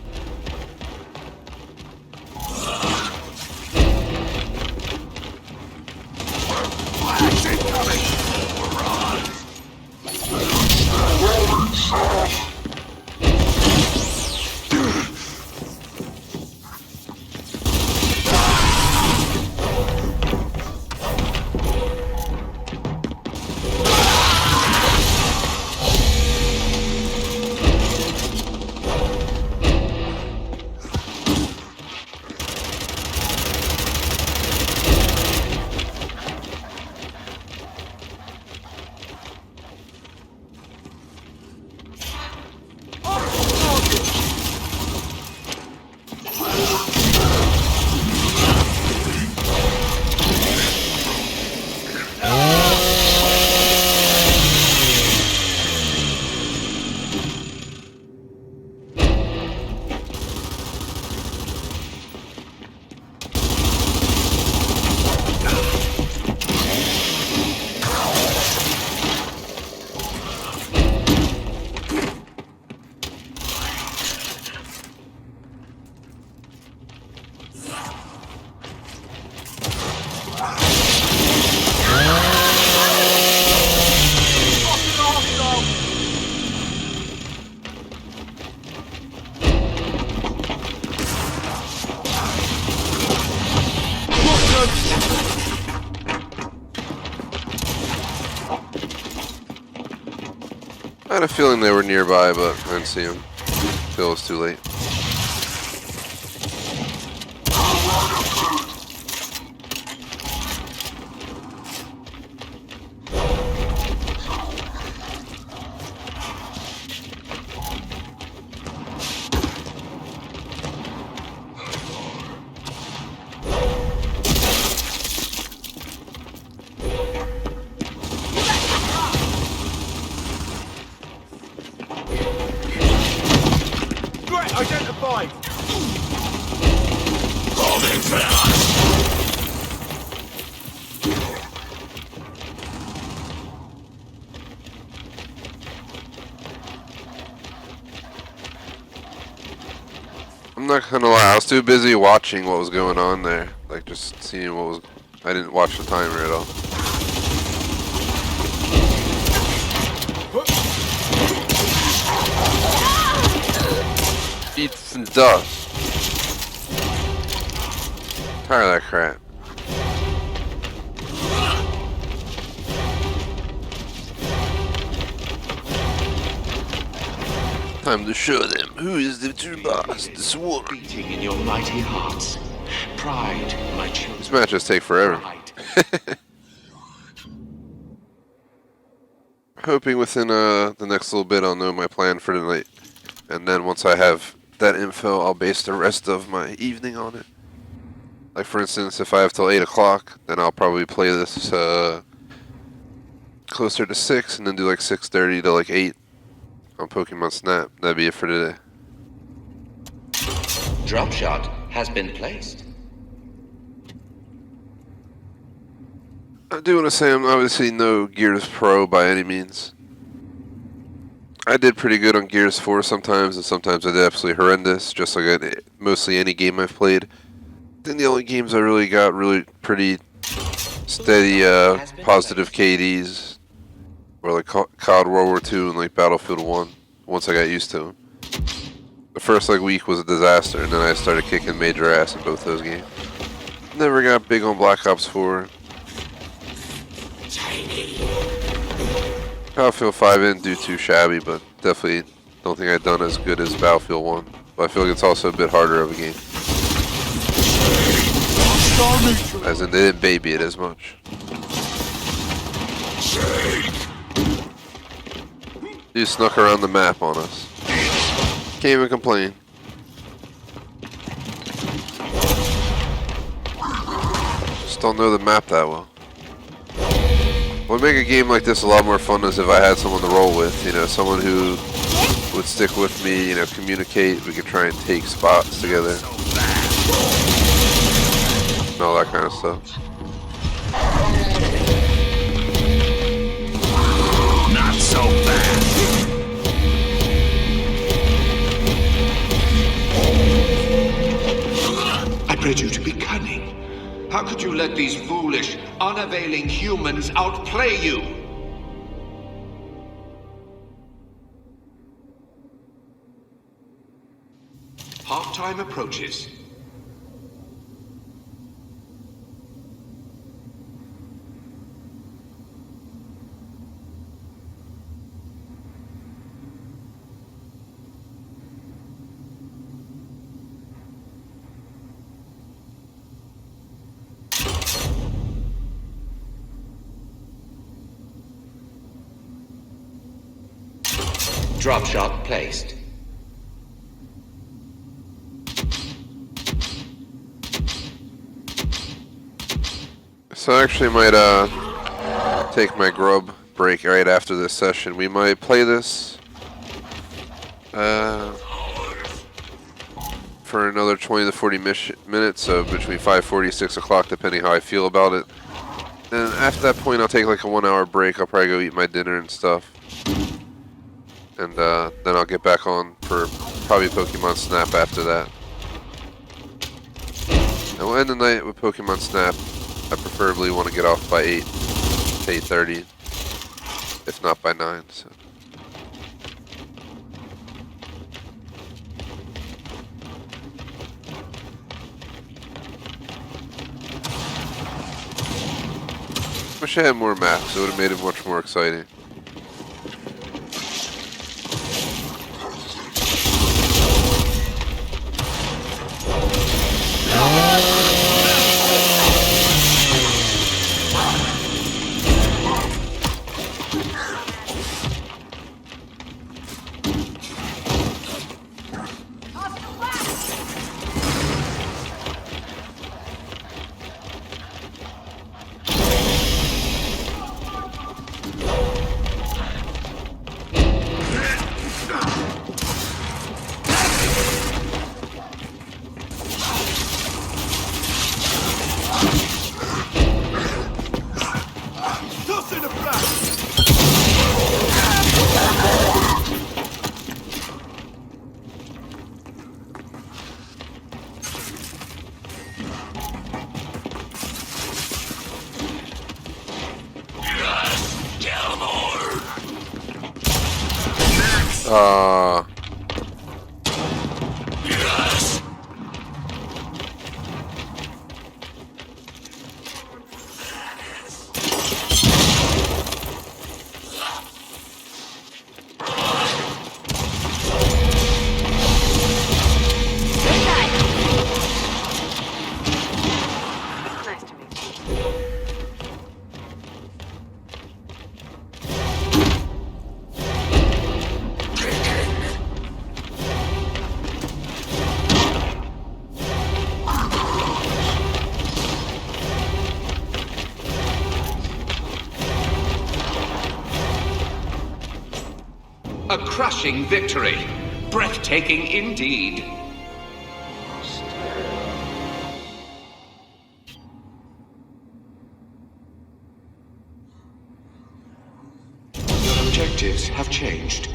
A: I had a feeling they were nearby, but I didn't see them until it was too late.
H: Identified!
E: Holding fast!
A: I'm not gonna lie, I was too busy watching what was going on there. Like, just seeing what was... I didn't watch the timer at all. Eat some dust. Tired of that crap. Time to show them who is the true boss, the swarm.
I: Beating in your mighty hearts. Pride, my children.
A: These matches take forever.
I: Pride.
A: Hoping within the next little bit I'll know my plan for tonight. And then once I have that info, I'll base the rest of my evening on it. Like for instance, if I have till 8 o'clock, then I'll probably play this closer to 6, and then do like 6:30 to like 8 on Pokemon Snap. That'd be it for today.
I: Drop shot has been placed.
A: I do want to say I'm obviously no Gears Pro by any means. I did pretty good on Gears 4 sometimes, and sometimes I did absolutely horrendous, just like mostly any game I've played. Then the only games I really got really pretty steady positive KDs were like COD World War II and like Battlefield 1, once I got used to them. The first like week was a disaster, and then I started kicking major ass in both those games. Never got big on Black Ops 4. Battlefield 5 didn't do too shabby, but definitely don't think I've done as good as Battlefield 1. But I feel like it's also a bit harder of a game. As in, they didn't baby it as much. You snuck around the map on us. Can't even complain. Just don't know the map that well. What would make a game like this a lot more fun is if I had someone to roll with, you know, someone who would stick with me, you know, communicate, we could try and take spots together. And all that kind of stuff.
E: Not so fast.
I: I prayed you to be cunning. How could you let these foolish, unavailing humans outplay you? Half-time approaches. Drop shot placed.
A: So I actually might take my grub break right after this session. We might play this for another 20 to 40 minutes, so between 5:40 6 o'clock, depending how I feel about it. And after that point, I'll take like a 1 hour break. I'll probably go eat my dinner and stuff. And then I'll get back on for probably Pokemon Snap after that. And we'll end the night with Pokemon Snap. I preferably want to get off by 8 to 8:30, if not by 9. So. Wish I had more maps. It would have made it much more exciting.
E: Yes.
D: Nice to meet you.
I: A crushing victory. Breathtaking indeed. Your objectives have changed.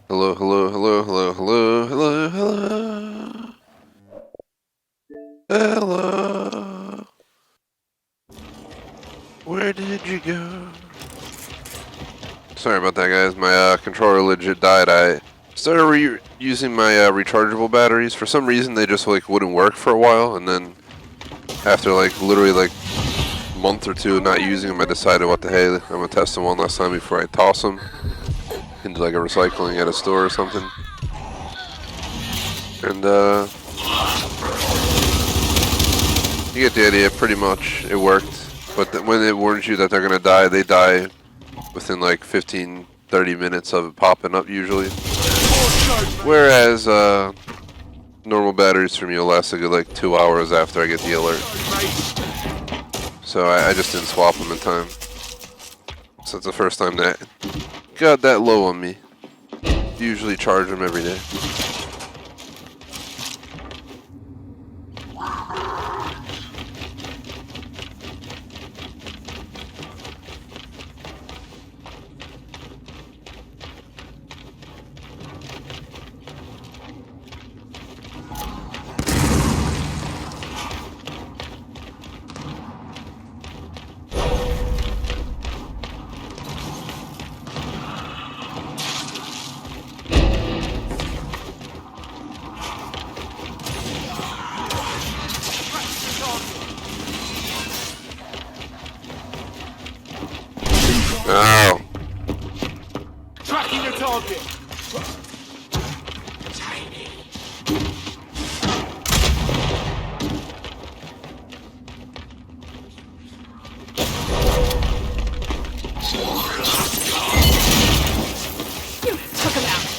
A: Hello, hello, hello, hello, hello, hello, hello. Hello. Where did you go? Sorry about that, guys. My controller legit died. I started using my rechargeable batteries. For some reason, they just like wouldn't work for a while, and then after like literally like a month or two of not using them, I decided, what the hey, I'm gonna test them one last time before I toss them into like a recycling at a store or something. And you get the idea. Pretty much, it worked. But when it warns you that they're gonna die, they die within like 15-30 minutes of it popping up usually. Whereas normal batteries for me will last a good like 2 hours after I get the alert. So I just didn't swap them in time. So it's the first time that got that low on me. Usually charge them every day. Oh.
H: Tracking the target.
F: Took him out.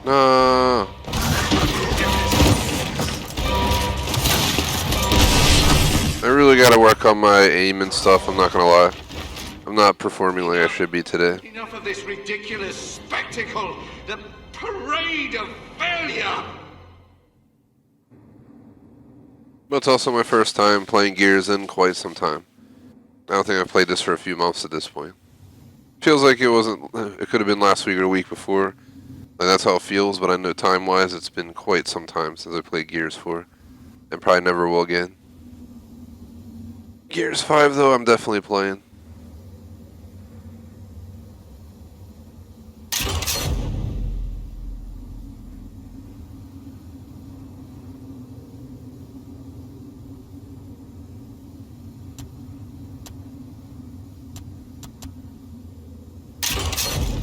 A: No. I really gotta work on my aim and stuff, I'm not gonna lie. I'm not performing like I should be today.
I: Enough of this ridiculous spectacle! The parade of failure!
A: But it's also my first time playing Gears in quite some time. I don't think I've played this for a few months at this point. Feels like it wasn't, it could have been last week or the week before. Like that's how it feels, but I know time-wise it's been quite some time since I played Gears 4. And probably never will again. Gears 5 though, I'm definitely playing.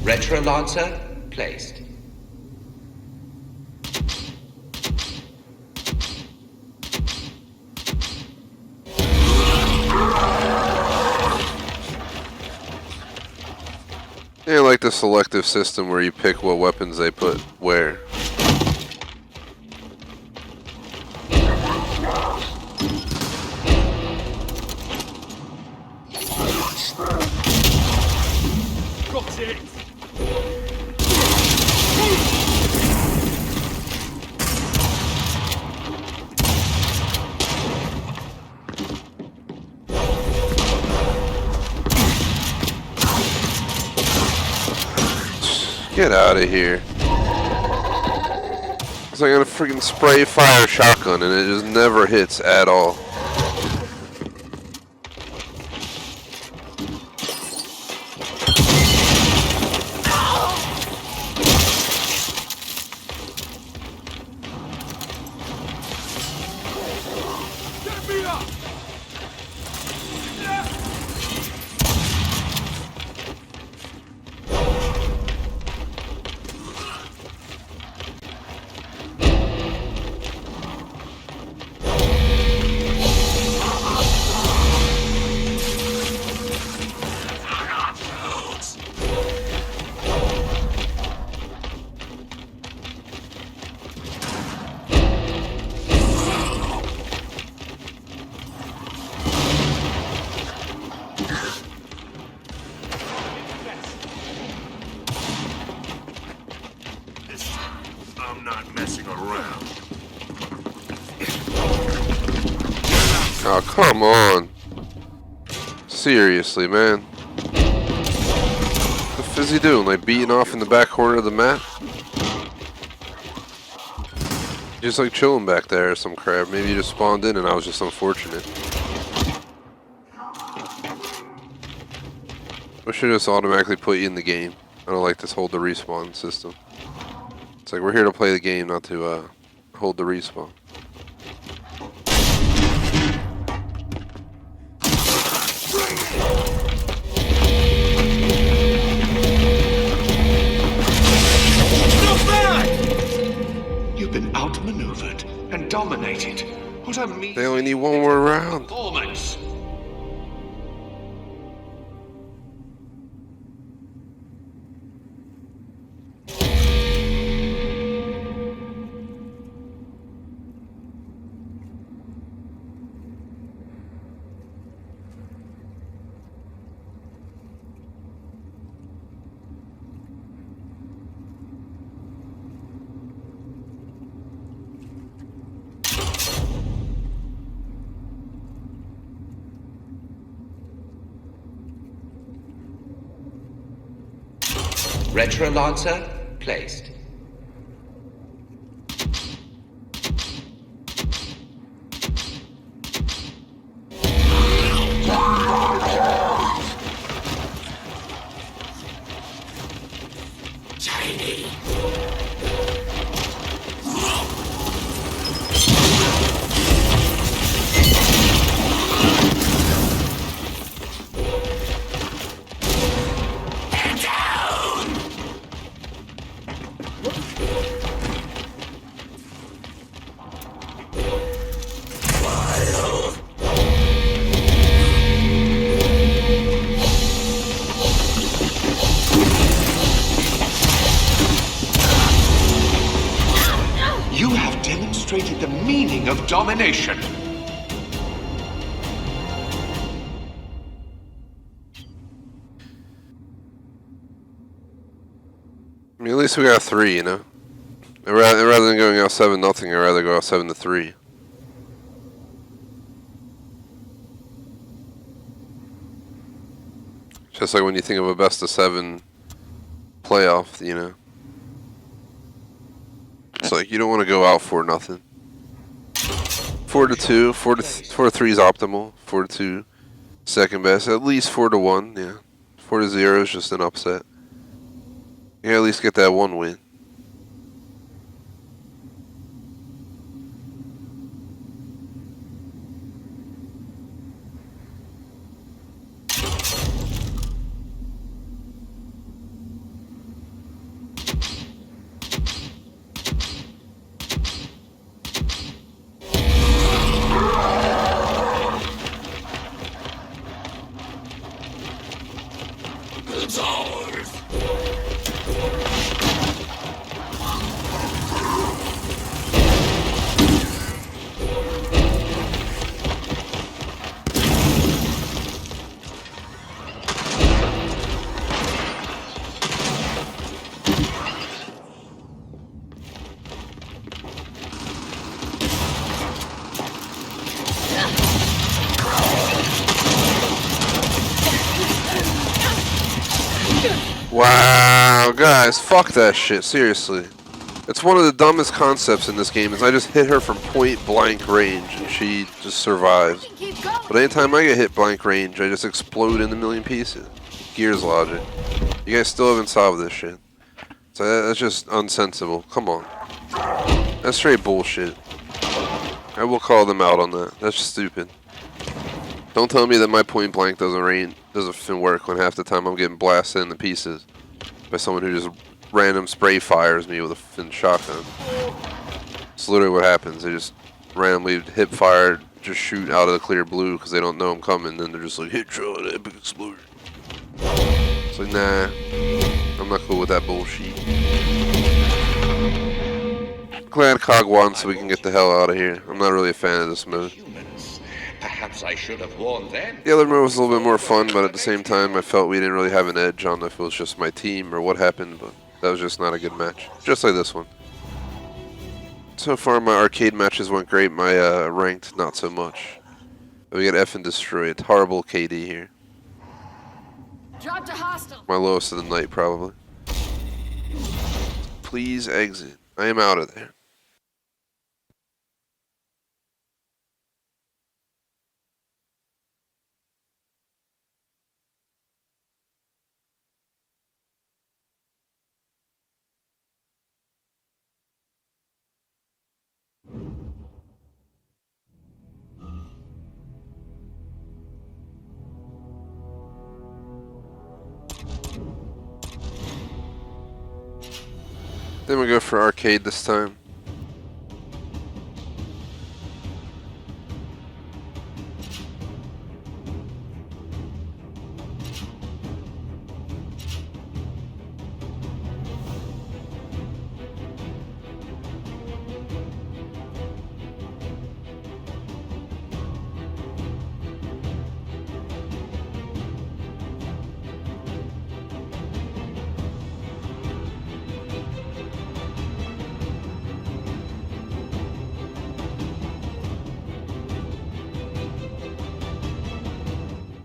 I: Retro Lancer placed.
A: Yeah, I like the selective system where you pick what weapons they put where.
H: Got it.
A: Get out of here. So I got a freaking spray fire shotgun and it just never hits at all.
E: I'm not messing around.
A: Oh, come on. Seriously, man. What the f is he doing? Like beating off in the back corner of the map? Just like chilling back there or some crap. Maybe you just spawned in and I was just unfortunate. I should just automatically put you in the game. I don't like this hold the respawn system. It's like we're here to play the game, not to hold the respawn.
I: You've been outmaneuvered and dominated. What a mean.
A: They only need one more round.
I: Performance. Retro Lancer placed. You have demonstrated the meaning of domination.
A: I mean, at least we got 3, you know? Rather than going out 7-0, I'd rather go out 7-3. Just like when you think of a best of 7 playoff, you know? It's like you don't want to go out 4-0. 4-2, 4-3 is optimal. 4-2, second best. At least 4-1, yeah. 4-0 is just an upset. You at least get that one win.
E: It's ours.
A: Wow, Oh, guys, fuck that shit. Seriously. It's one of the dumbest concepts in this game is I just hit her from point blank range and she just survives. But anytime I get hit blank range, I just explode in a million pieces. Gears logic. You guys still haven't solved this shit. So that's just unsensible. Come on. That's straight bullshit. I will call them out on that. That's stupid. Don't tell me that my point blank doesn't work when half the time I'm getting blasted into pieces by someone who just random spray fires me with a fin shotgun. It's literally what happens. They just randomly hip fire, just shoot out of the clear blue because they don't know I'm coming. Then they're just like, hit shot, epic explosion. It's like, nah, I'm not cool with that bullshit. Glad Cog won so we can get the hell out of here. I'm not really a fan of this mode.
I: Perhaps I should have warned them.
A: The other mode was a little bit more fun, but at the same time, I felt we didn't really have an edge on if it was just my team or what happened, but that was just not a good match. Just like this one. So far, my arcade matches went great, my ranked, not so much. We got effing destroyed. Horrible KD here.
F: Drop to hostile.
A: My lowest of the night, probably. Please exit. I am out of there. Then we go for arcade this time.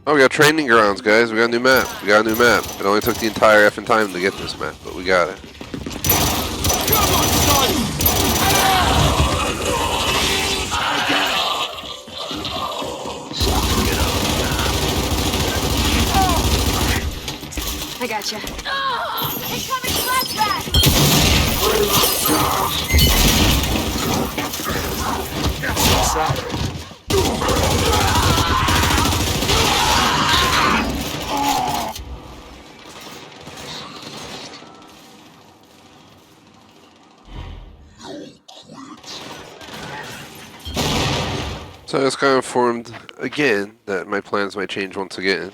A: Oh, we got training grounds, guys. We got a new map. We got a new map. It only took the entire effing time to get this map, but we got it.
F: I gotcha. Incoming flashback!
A: So I was kind of informed again that my plans might change once again.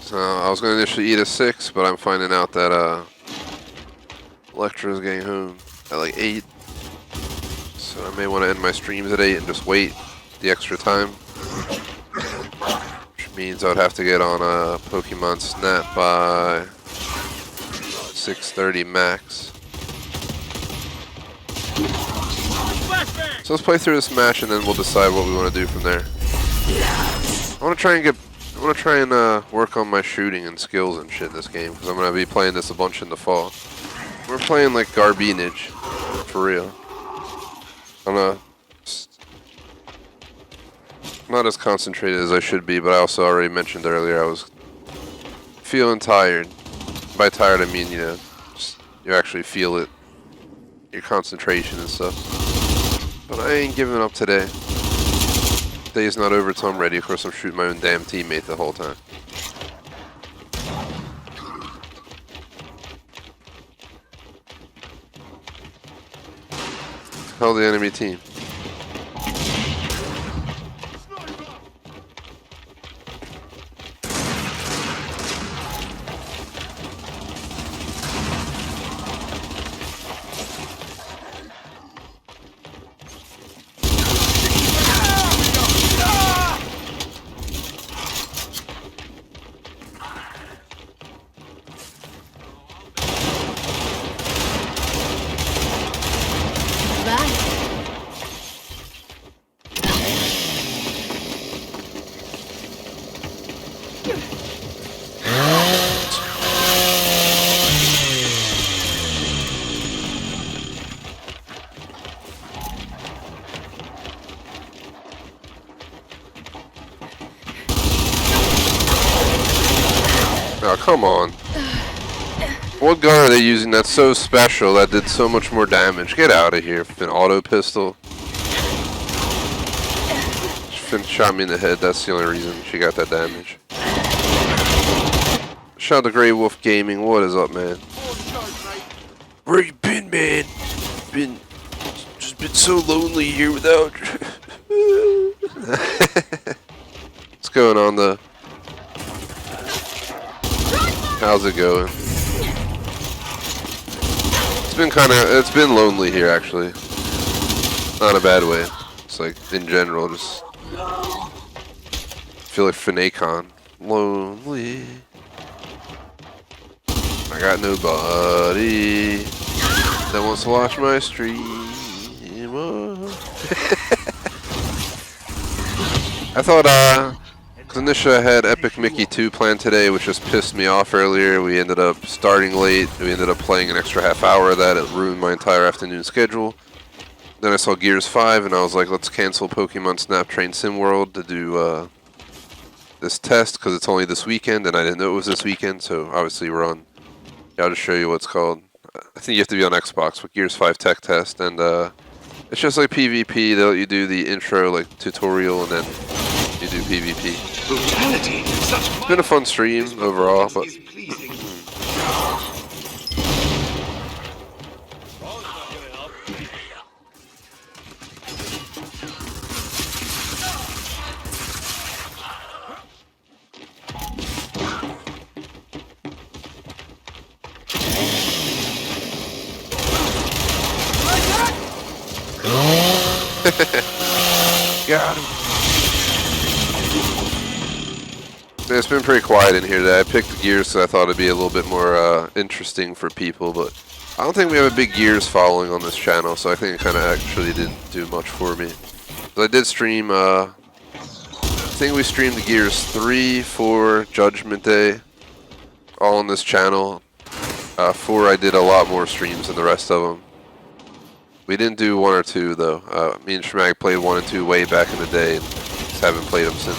A: So I was going to initially eat at 6, but I'm finding out that Electra's getting home at like 8. So I may want to end my streams at 8 and just wait the extra time. Which means I would have to get on a Pokemon Snap by 6:30 max. So let's play through this match and then we'll decide what we want to do from there. I want to try and work on my shooting and skills and shit this game because I'm gonna be playing this a bunch in the fall. We're playing like garbage, for real. I'm not as concentrated as I should be, but I also already mentioned earlier I was feeling tired. By tired I mean, you know, just, you actually feel it, your concentration and stuff. But I ain't giving up today. Day's not over till I'm ready. Of course, I'm shooting my own damn teammate the whole time. Hell, the enemy team. come on. What gun are they using that's so special that did so much more damage? Get out of here. An auto pistol. Finn shot me in the head. That's the only reason she got that damage. Shout out to Grey Wolf Gaming. What is up, man? Where you been, man? Just been so lonely here without. What's going on, though? How's it going? It's been lonely here, actually. Not in a bad way. It's like, in general, just feel like Finacon. Lonely. I got nobody that wants to watch my stream. I thought, because initially I had Epic Mickey 2 planned today, which just pissed me off earlier. We ended up starting late. We ended up playing an extra half hour of that. It ruined my entire afternoon schedule. Then I saw Gears 5, and I was like, let's cancel Pokemon Snap Train Sim World to do this test, because it's only this weekend, and I didn't know it was this weekend, so obviously we're on. I'll just show you what it's called. I think you have to be on Xbox with Gears 5 tech test, and it's just like PvP. They'll let you do the intro, like, tutorial, and then you do PvP.
I: Brutality.
A: It's been a fun stream overall, but got him. Yeah, it's been pretty quiet in here today. I picked the Gears because I thought it'd be a little bit more interesting for people, but I don't think we have a big Gears following on this channel, so I think it kind of actually didn't do much for me. But I did stream, I think we streamed the Gears 3, 4, Judgment Day, all on this channel. 4, I did a lot more streams than the rest of them. We didn't do 1 or 2 though. Me and Schmag played 1 and 2 way back in the day, and just haven't played them since.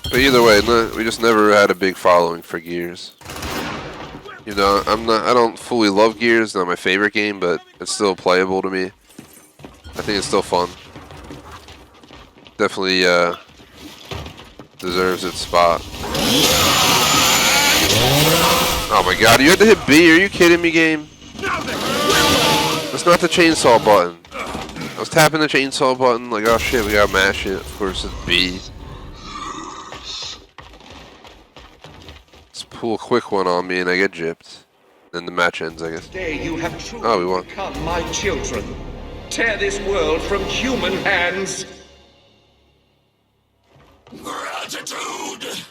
A: But either way, we just never had a big following for Gears. You know, I don't fully love Gears, not my favorite game, but it's still playable to me. I think it's still fun. Definitely deserves its spot. Oh my god, you had to hit B, are you kidding me, game? That's not the chainsaw button. I was tapping the chainsaw button, like, oh shit, we gotta mash it. Of course it's B. Let's pull a quick one on me and I get gypped. Then the match ends, I guess.
I: Today you have truly
A: Oh, we won.
I: become my children. Tear this world from human hands.
E: Gratitude!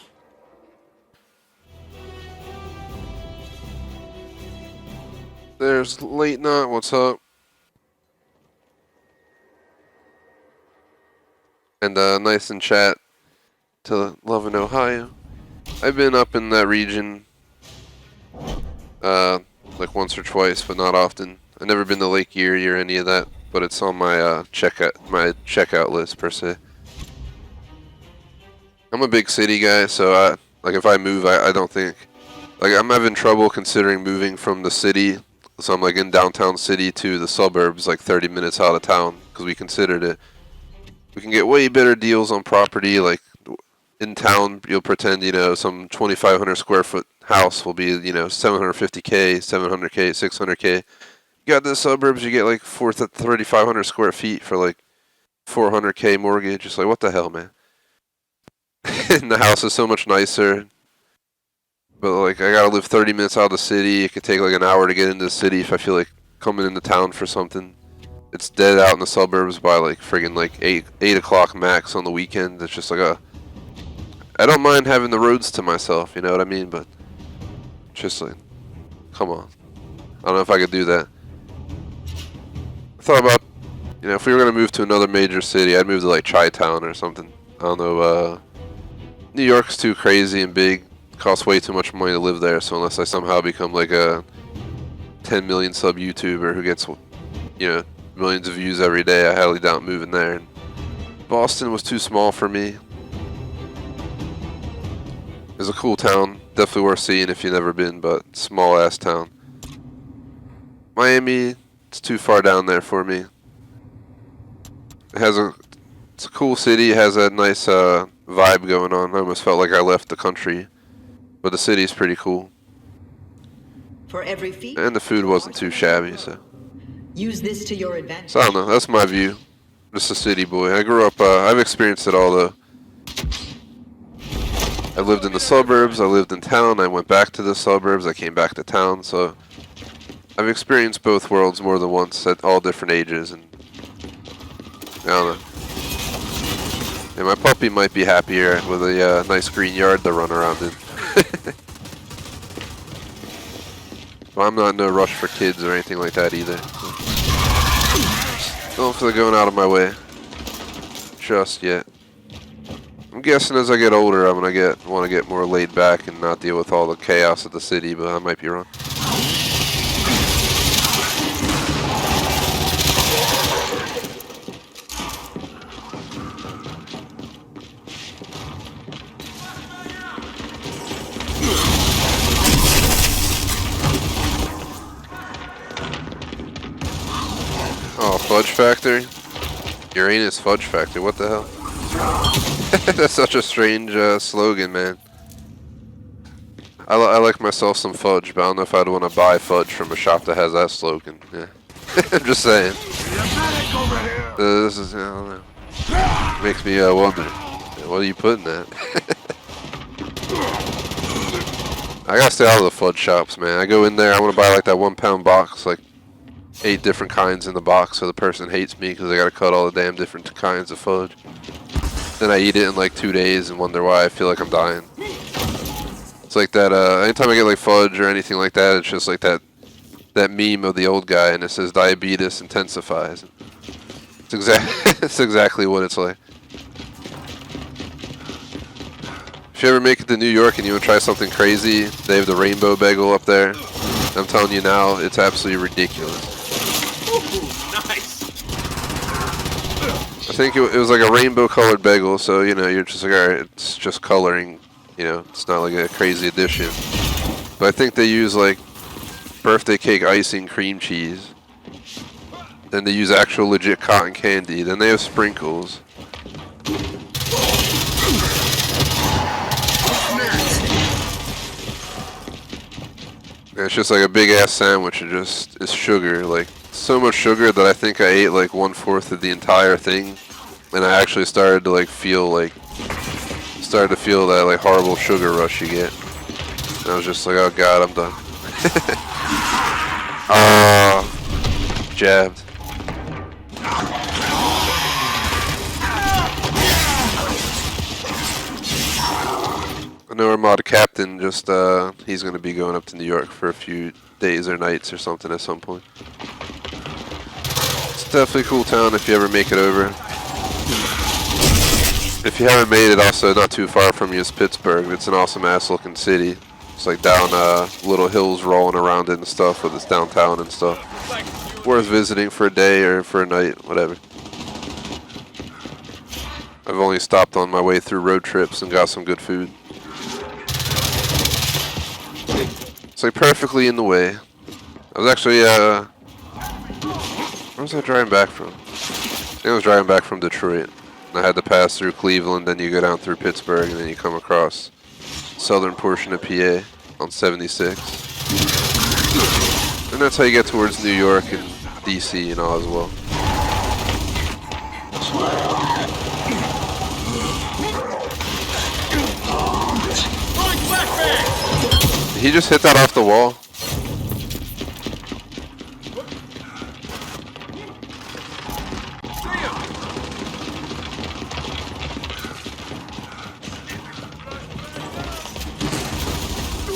A: There's Late Knot, what's up? And nice in chat to Love in Ohio. I've been up in that region like once or twice, but not often. I've never been to Lake Erie or any of that, but it's on my checkout list per se. I'm a big city guy, so like if I move, I don't think, like I'm having trouble considering moving from the city. So I'm like in downtown city to the suburbs, like 30 minutes out of town, because we considered it. We can get way better deals on property, like in town, you'll pretend, you know, some 2,500 square foot house will be, you know, 750K, 700K, 600K. You got the suburbs, you get like 3,500 square feet for like 400K mortgage. It's like, what the hell, man? And the house is so much nicer. But like, I gotta live 30 minutes out of the city. It could take like an hour to get into the city if I feel like coming into town for something. It's dead out in the suburbs by like friggin' like 8 o'clock max on the weekend. It's just like I don't mind having the roads to myself, you know what I mean? But just like, come on. I don't know if I could do that. I thought about, you know, if we were gonna move to another major city, I'd move to like Chi-Town or something. I don't know, New York's too crazy and big. It costs way too much money to live there, so unless I somehow become like a 10 million sub YouTuber who gets, you know, millions of views every day. I highly doubt moving there. And Boston was too small for me. It's a cool town, definitely worth seeing if you've never been, but small ass town. Miami, it's too far down there for me. It's a cool city. It has a nice vibe going on. I almost felt like I left the country, but the city's pretty cool.
G: For every feat,
A: And the food wasn't too shabby, so.
G: use this to your advantage.
A: So I don't know, that's my view. Just a city boy. I grew up, I've experienced it all though. I lived in the suburbs, I lived in town, I went back to the suburbs, I came back to town, so I've experienced both worlds more than once at all different ages, and I don't know. Yeah, my puppy might be happier with a nice green yard to run around in. Well, I'm not in no rush for kids or anything like that either. Don't feel like going out of my way just yet. I'm guessing as I get older, I'm gonna want to get more laid back and not deal with all the chaos of the city, but I might be wrong. Oh, Fudge Factory? Uranus Fudge Factory, what the hell? That's such a strange slogan, man. I like myself some fudge, but I don't know if I'd want to buy fudge from a shop that has that slogan. Yeah. I'm just saying. This is, I don't know. Makes me wonder, what are you putting that? I gotta stay out of the fudge shops, man. I go in there, I want to buy like that 1 pound box, like 8 different kinds in the box, so the person hates me because I gotta cut all the damn different kinds of fudge. Then I eat it in like 2 days and wonder why I feel like I'm dying. It's like that, anytime I get like fudge or anything like that, it's just like that meme of the old guy and it says diabetes intensifies. It's exactly what it's like. If you ever make it to New York and you want to try something crazy, they have the rainbow bagel up there. I'm telling you now, it's absolutely ridiculous.
H: Nice.
A: I think it was like a rainbow colored bagel, so you know, you're just like, alright, it's just coloring, you know, it's not like a crazy addition. But I think they use like birthday cake icing cream cheese. Then they use actual legit cotton candy. Then they have sprinkles. And it's just like a big ass sandwich. It just is sugar, like so much sugar that I think I ate like 1/4 of the entire thing, and I actually started to like feel that like horrible sugar rush you get. And I was just like, oh god, I'm done. Jabbed. I know our mod captain just, he's going to be going up to New York for a few days or nights or something at some point. It's definitely a cool town if you ever make it over. If you haven't made it, also not too far from you is Pittsburgh. It's an awesome ass looking city. It's like down little hills rolling around it and stuff with its downtown and stuff. Worth visiting for a day or for a night, whatever. I've only stopped on my way through road trips and got some good food. It's like perfectly in the way. I was actually, where was I driving back from? I think I was driving back from Detroit. I had to pass through Cleveland, then you go down through Pittsburgh, and then you come across the southern portion of PA on 76. And that's how you get towards New York and DC and all as well. Did he just hit that off the wall?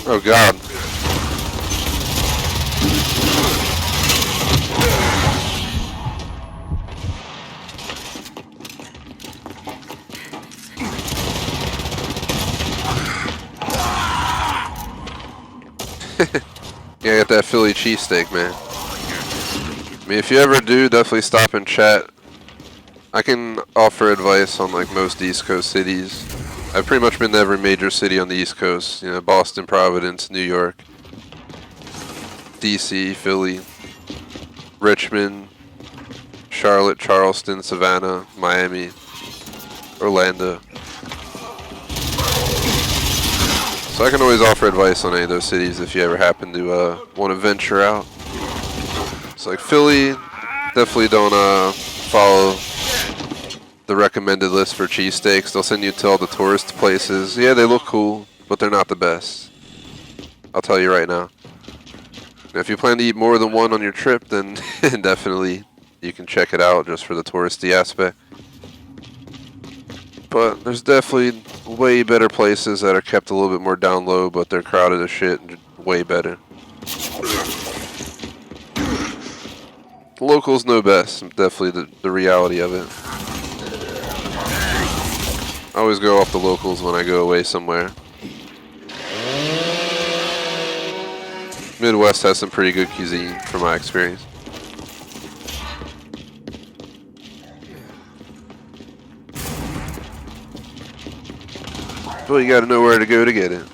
A: Oh god. Yeah, I got that Philly cheesesteak, man. I mean, if you ever do, definitely stop and chat. I can offer advice on like most East Coast cities. I've pretty much been to every major city on the East Coast. You know, Boston, Providence, New York, DC, Philly, Richmond, Charlotte, Charleston, Savannah, Miami, Orlando. So I can always offer advice on any of those cities if you ever happen to want to venture out. It's like Philly, definitely don't follow the recommended list for cheesesteaks. They'll send you to all the tourist places. Yeah, they look cool, but they're not the best. I'll tell you right now. If you plan to eat more than one on your trip, then definitely you can check it out just for the touristy aspect. But there's definitely way better places that are kept a little bit more down low, but they're crowded as shit and way better. Locals know best, definitely the reality of it. I always go off the locals when I go away somewhere. Midwest has some pretty good cuisine from my experience. But you gotta know where to go to get it.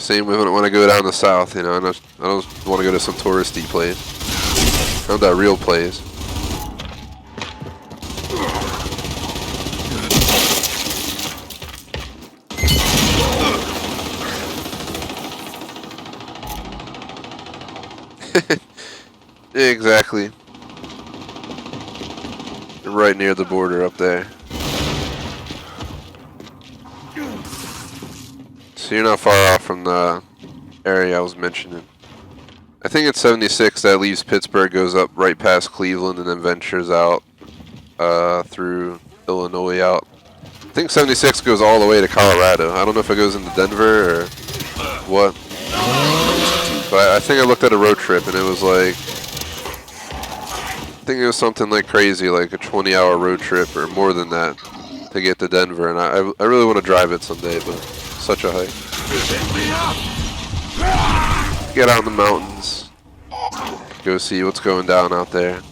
A: Same when I go down the south, you know, I don't want to go to some touristy place. I want that real place. Exactly. Right near the border up there. So you're not far off from the area I was mentioning. I think it's 76 that leaves Pittsburgh, goes up right past Cleveland, and then ventures out through Illinois out. I think 76 goes all the way to Colorado. I don't know if it goes into Denver or what. But I think I looked at a road trip and it was like, I think it was something like crazy, like a 20-hour road trip or more than that to get to Denver. And I really want to drive it someday, but such a hike. Get out in the mountains. Go see what's going down out there.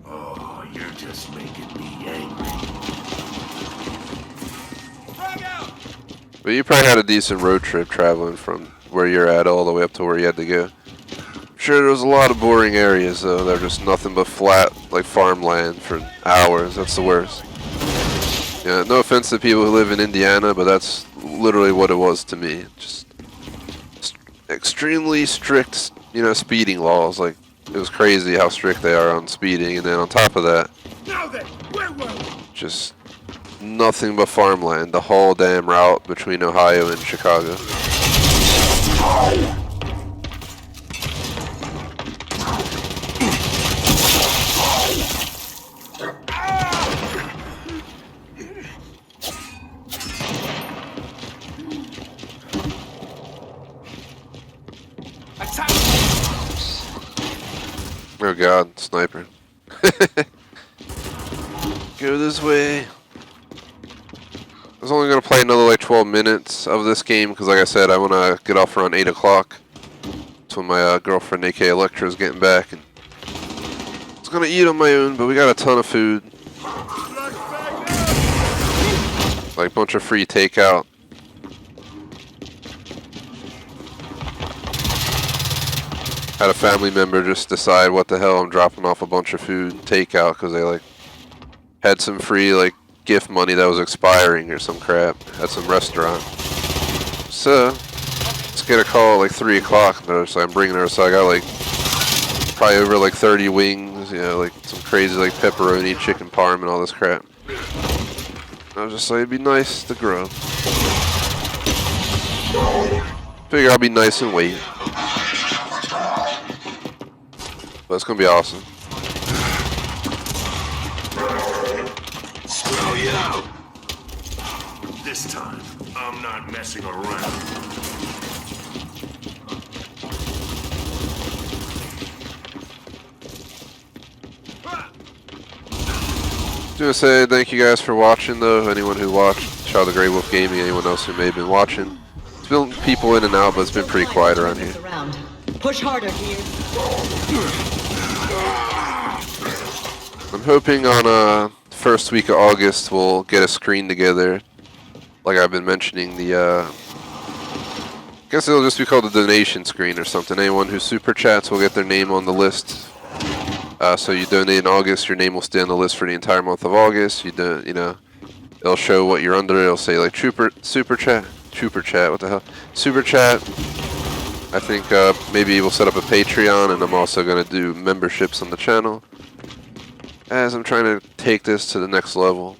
E: Oh, you're just making me angry.
A: But you probably had a decent road trip traveling from where you're at all the way up to where you had to go. I'm sure there was a lot of boring areas though. They're just nothing but flat, like farmland for hours. That's the worst. Yeah, no offense to people who live in Indiana, but that's literally what it was to me. Just extremely strict, you know, speeding laws. Like, it was crazy how strict they are on speeding. And then on top of that, just nothing but farmland. The whole damn route between Ohio and Chicago. Oh god, sniper. Go this way. I was only going to play another like 12 minutes of this game because like I said, I want to get off around 8 o'clock. That's when my girlfriend AK Electra is getting back. And I was going to eat on my own, but we got a ton of food. Like a bunch of free takeout. Had a family member just decide what the hell, I'm dropping off a bunch of food takeout because they like had some free like gift money that was expiring or some crap at some restaurant. So let's get a call at like 3 o'clock. So I'm bringing her. So I got like probably over like 30 wings, you know, like some crazy like pepperoni, chicken parm, and all this crap. I was just like, it'd be nice to grow. Figure I'll be nice and wait. But it's gonna be awesome.
E: Screw you! This time, I'm not messing around.
A: Just gonna say thank you guys for watching though. Anyone who watched Shadow the Grey Wolf Gaming, anyone else who may have been watching. It's been people in and out, but it's been pretty quiet around here.
G: Push harder, here.
A: I'm hoping on first week of August we'll get a screen together. Like I've been mentioning, I guess it'll just be called a donation screen or something. Anyone who super chats will get their name on the list. So you donate in August, your name will stay on the list for the entire month of August. It'll show what you're under. It'll say like super chat, what the hell, super chat. I think maybe we'll set up a Patreon, and I'm also gonna do memberships on the channel, as I'm trying to take this to the next level.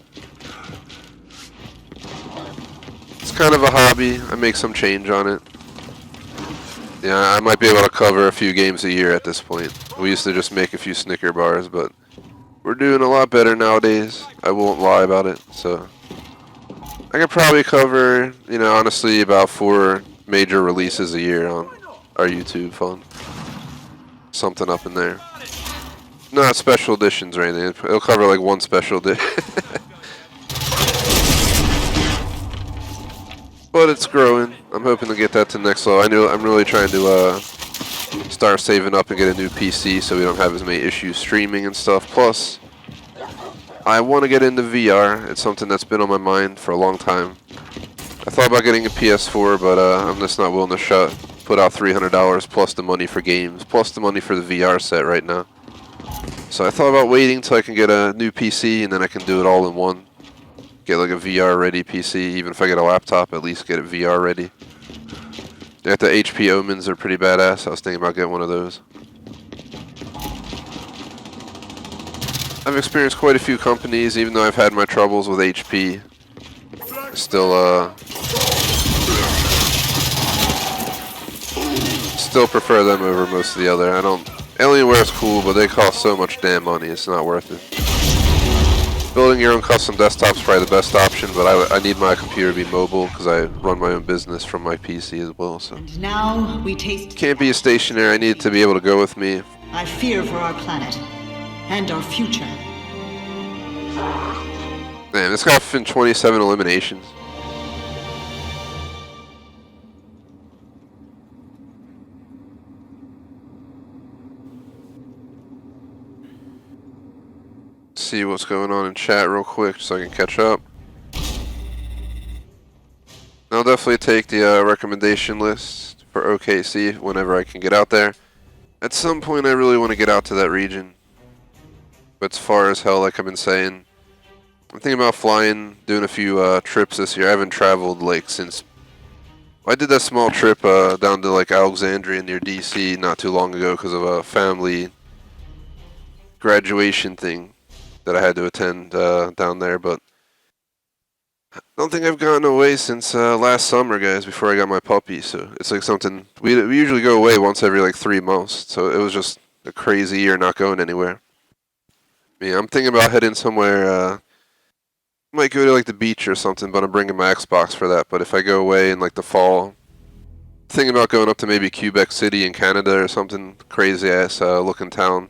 A: It's kind of a hobby. I make some change on it. Yeah, I might be able to cover a few games a year at this point. We used to just make a few Snicker bars, but we're doing a lot better nowadays. I won't lie about it. So I could probably cover, honestly, about 4 major releases a year on our YouTube fund. Something up in there. Not special editions or anything. It'll cover like 1 special edition. But it's growing. I'm hoping to get that to the next level. I'm really trying to start saving up and get a new PC so we don't have as many issues streaming and stuff. Plus, I want to get into VR. It's something that's been on my mind for a long time. I thought about getting a PS4, but I'm just not willing to put out $300 plus the money for games, plus the money for the VR set right now. So I thought about waiting till I can get a new PC, and then I can do it all in one. Get like a VR ready PC. Even if I get a laptop, at least get it VR ready. The HP Omens are pretty badass. I was thinking about getting one of those. I've experienced quite a few companies, even though I've had my troubles with HP. Still prefer them over most of the other. Alienware is cool, but they cost so much damn money. It's not worth it. Building your own custom desktop is probably the best option, but I need my computer to be mobile because I run my own business from my PC as well. So
G: And now we taste.
A: Can't be stationary. I need it to be able to go with me.
G: I fear for our planet and our future.
A: Man, this got 27 eliminations. See what's going on in chat real quick so I can catch up. I'll definitely take the recommendation list for OKC whenever I can get out there. At some point I really want to get out to that region. But as far as hell, like I've been saying, I'm thinking about flying, doing a few trips this year. I haven't traveled since I did that small trip down to Alexandria near DC not too long ago because of a family graduation thing that I had to attend down there, but I don't think I've gotten away since last summer, guys, before I got my puppy. So it's like something we usually go away once every 3 months. So it was just a crazy year not going anywhere. I'm thinking about heading somewhere. Might go to the beach or something, but I'm bringing my Xbox for that. But if I go away in the fall, thinking about going up to maybe Quebec City in Canada or something crazy ass looking town.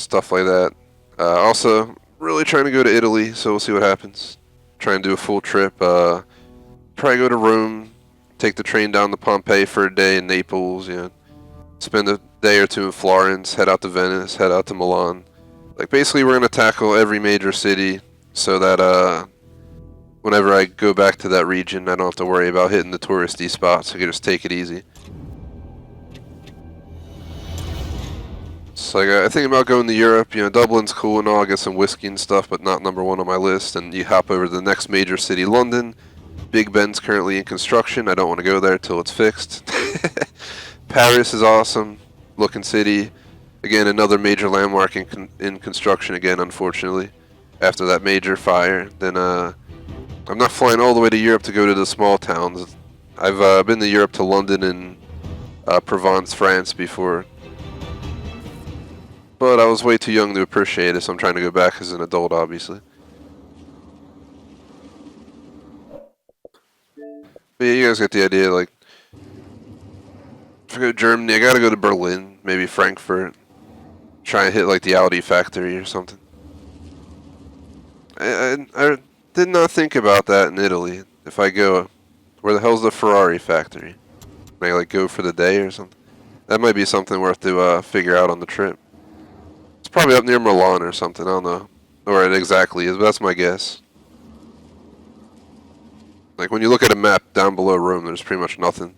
A: Stuff like that. Also, really trying to go to Italy, so we'll see what happens. Try and do a full trip. Probably go to Rome, take the train down to Pompeii for a day in Naples, spend a day or two in Florence, head out to Venice, head out to Milan. Basically we're going to tackle every major city so that whenever I go back to that region, I don't have to worry about hitting the touristy spots. I can just take it easy. So I think about going to Europe. Dublin's cool and all. I get some whiskey and stuff, but not number 1 on my list. And you hop over to the next major city, London. Big Ben's currently in construction. I don't want to go there till it's fixed. Paris is awesome looking city. Again, another major landmark in construction again, unfortunately. After that major fire, then I'm not flying all the way to Europe to go to the small towns. I've been to Europe to London and Provence, France before. But I was way too young to appreciate it, so I'm trying to go back as an adult, obviously. But yeah, you guys get the idea. If I go to Germany, I gotta go to Berlin, maybe Frankfurt. Try and hit the Audi factory or something. I did not think about that in Italy. if I go, where the hell's the Ferrari factory? Can I like go for the day or something? That might be something worth to figure out on the trip. It's probably up near Milan or something. I don't know where it exactly is, but that's my guess. Like when you look at a map down below Rome, there's pretty much nothing.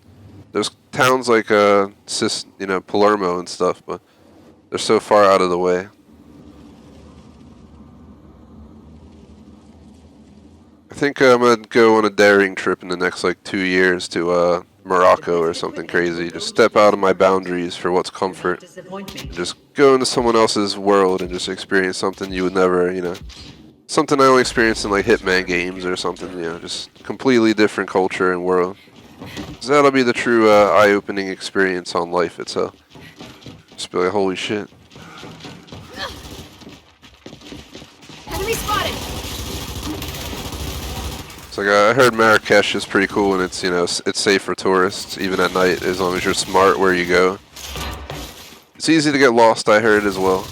A: There's towns like Palermo and stuff, but they're so far out of the way. I think I'm gonna go on a daring trip in the next like 2 years to Morocco or something crazy. Just step out of my boundaries for what's comfort. And just go into someone else's world and just experience something you would never, something I only experienced in like Hitman games or something, just completely different culture and world. So that'll be the true eye-opening experience on life itself. Just be like, holy shit.
F: Enemy spotted.
A: It's like I heard Marrakesh is pretty cool and it's it's safe for tourists even at night as long as you're smart where you go. It's easy to get lost, I heard as well,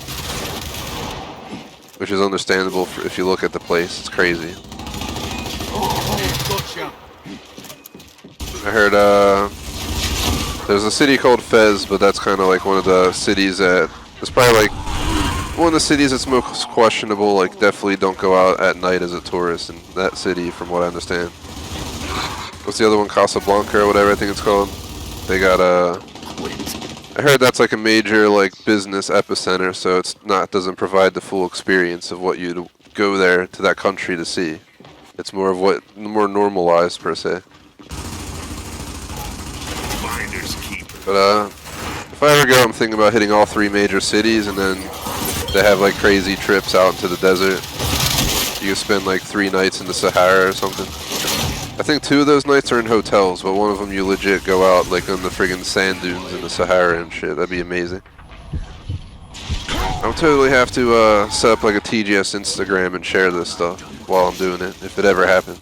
A: which is understandable if you look at the place. It's crazy. I heard there's a city called Fez, but that's kind of like one of the cities that it's probably like one of the cities that's most questionable. Like definitely don't go out at night as a tourist in that city, from what I understand. What's the other one? Casablanca or whatever I think it's called. They got I heard that's like a major like business epicenter, so doesn't provide the full experience of what you'd go there to that country to see. It's more of what more normalized per se. But if I ever go, I'm thinking about hitting all 3 major cities, and then they have like crazy trips out into the desert. You can spend like 3 nights in the Sahara or something. I think 2 of those nights are in hotels, but one of them you legit go out like on the friggin' sand dunes in the Sahara and shit. That'd be amazing. I'll totally have to set up like a TGS Instagram and share this stuff while I'm doing it, if it ever happens.